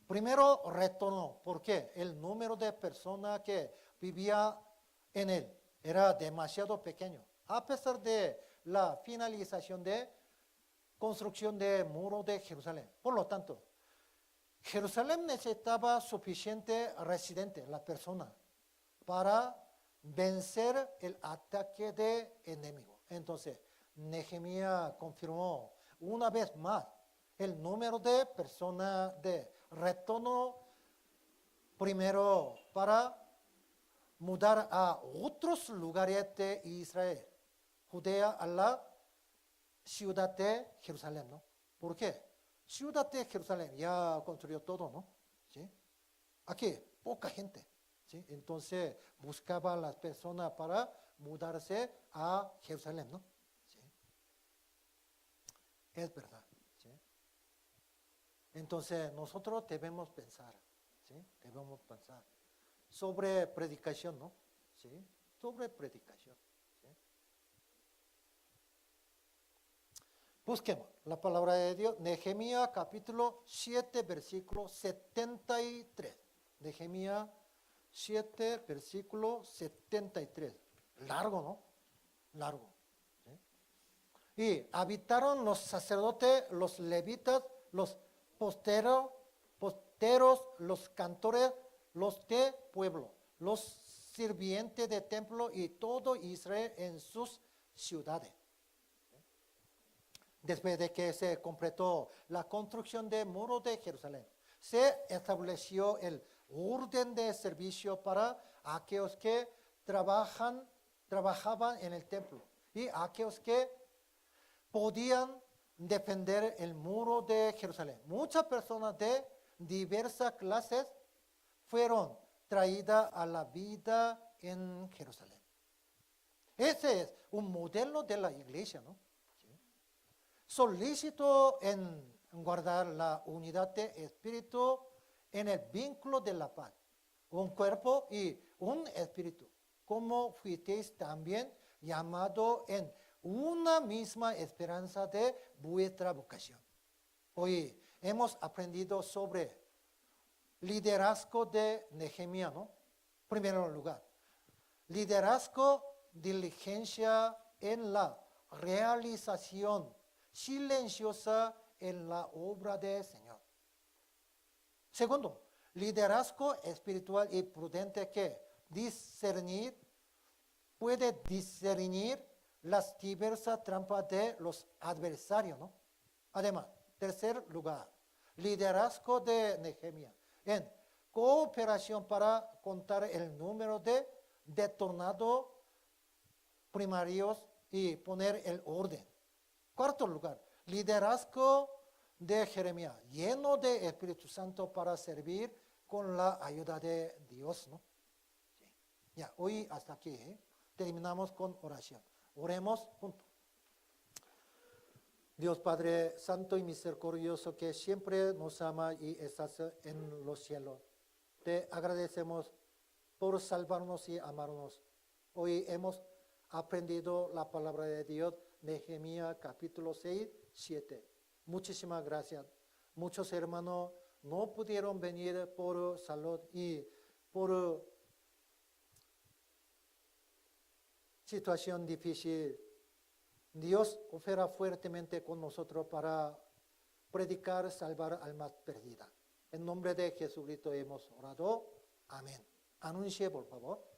primeros retornos, porque el número de personas que vivía en él era demasiado pequeño, a pesar de la finalización de construcción del muro de Jerusalén. Por lo tanto, Jerusalén necesitaba suficiente residente, la persona, para vencer el ataque del enemigo. Entonces, Nehemías confirmó una vez más el número de personas de retorno primero para mudar a otros lugares de Israel, Judea, a la ciudad de Jerusalén, ¿no? ¿Por qué? Ciudad de Jerusalén ya construyó todo, ¿no? ¿Sí? Aquí, poca gente. ¿Sí? Entonces buscaba a las personas para mudarse a Jerusalén, ¿no? ¿Sí? Es verdad. ¿Sí? Entonces nosotros debemos pensar, ¿sí? Debemos pensar sobre predicación, ¿no? ¿Sí? Sobre predicación. ¿Sí? Busquemos la palabra de Dios, Nehemías capítulo 7, versículo 73. Nehemías 7, versículo 73. Largo, ¿no? Largo. ¿Sí? Y habitaron los sacerdotes, los levitas, los posteros, los cantores, los de pueblo, los sirvientes de templo y todo Israel en sus ciudades. Después de que se completó la construcción del muro de Jerusalén, se estableció el orden de servicio para aquellos que trabajaban en el templo y aquellos que podían defender el muro de Jerusalén. Muchas personas de diversas clases fueron traídas a la vida en Jerusalén. Ese es un modelo de la iglesia, ¿no? Solicito en guardar la unidad de espíritu en el vínculo de la paz, un cuerpo y un espíritu, como fuisteis también llamado en una misma esperanza de vuestra vocación. Hoy hemos aprendido sobre liderazgo de Nehemías, ¿no? Primero lugar, liderazgo, diligencia en la realización silenciosa en la obra del Señor. Segundo, liderazgo espiritual y prudente que puede discernir las diversas trampas de los adversarios, ¿no? Además, tercer lugar, liderazgo de Nehemías en cooperación para contar el número de detonados primarios y poner el orden. Cuarto lugar, liderazgo de Jeremías, lleno de Espíritu Santo para servir con la ayuda de Dios, ¿no? Sí. Ya, hoy hasta aquí, ¿eh? Terminamos con oración. Oremos juntos. Dios Padre Santo y Misericordioso, que siempre nos ama y estás en los cielos, te agradecemos por salvarnos y amarnos. Hoy hemos aprendido la palabra de Dios, Nehemías capítulo 6, 7. Muchísimas gracias. Muchos hermanos no pudieron venir por salud y por situación difícil. Dios opera fuertemente con nosotros para predicar, salvar almas perdidas. En nombre de Jesucristo hemos orado. Amén. Anuncie, por favor.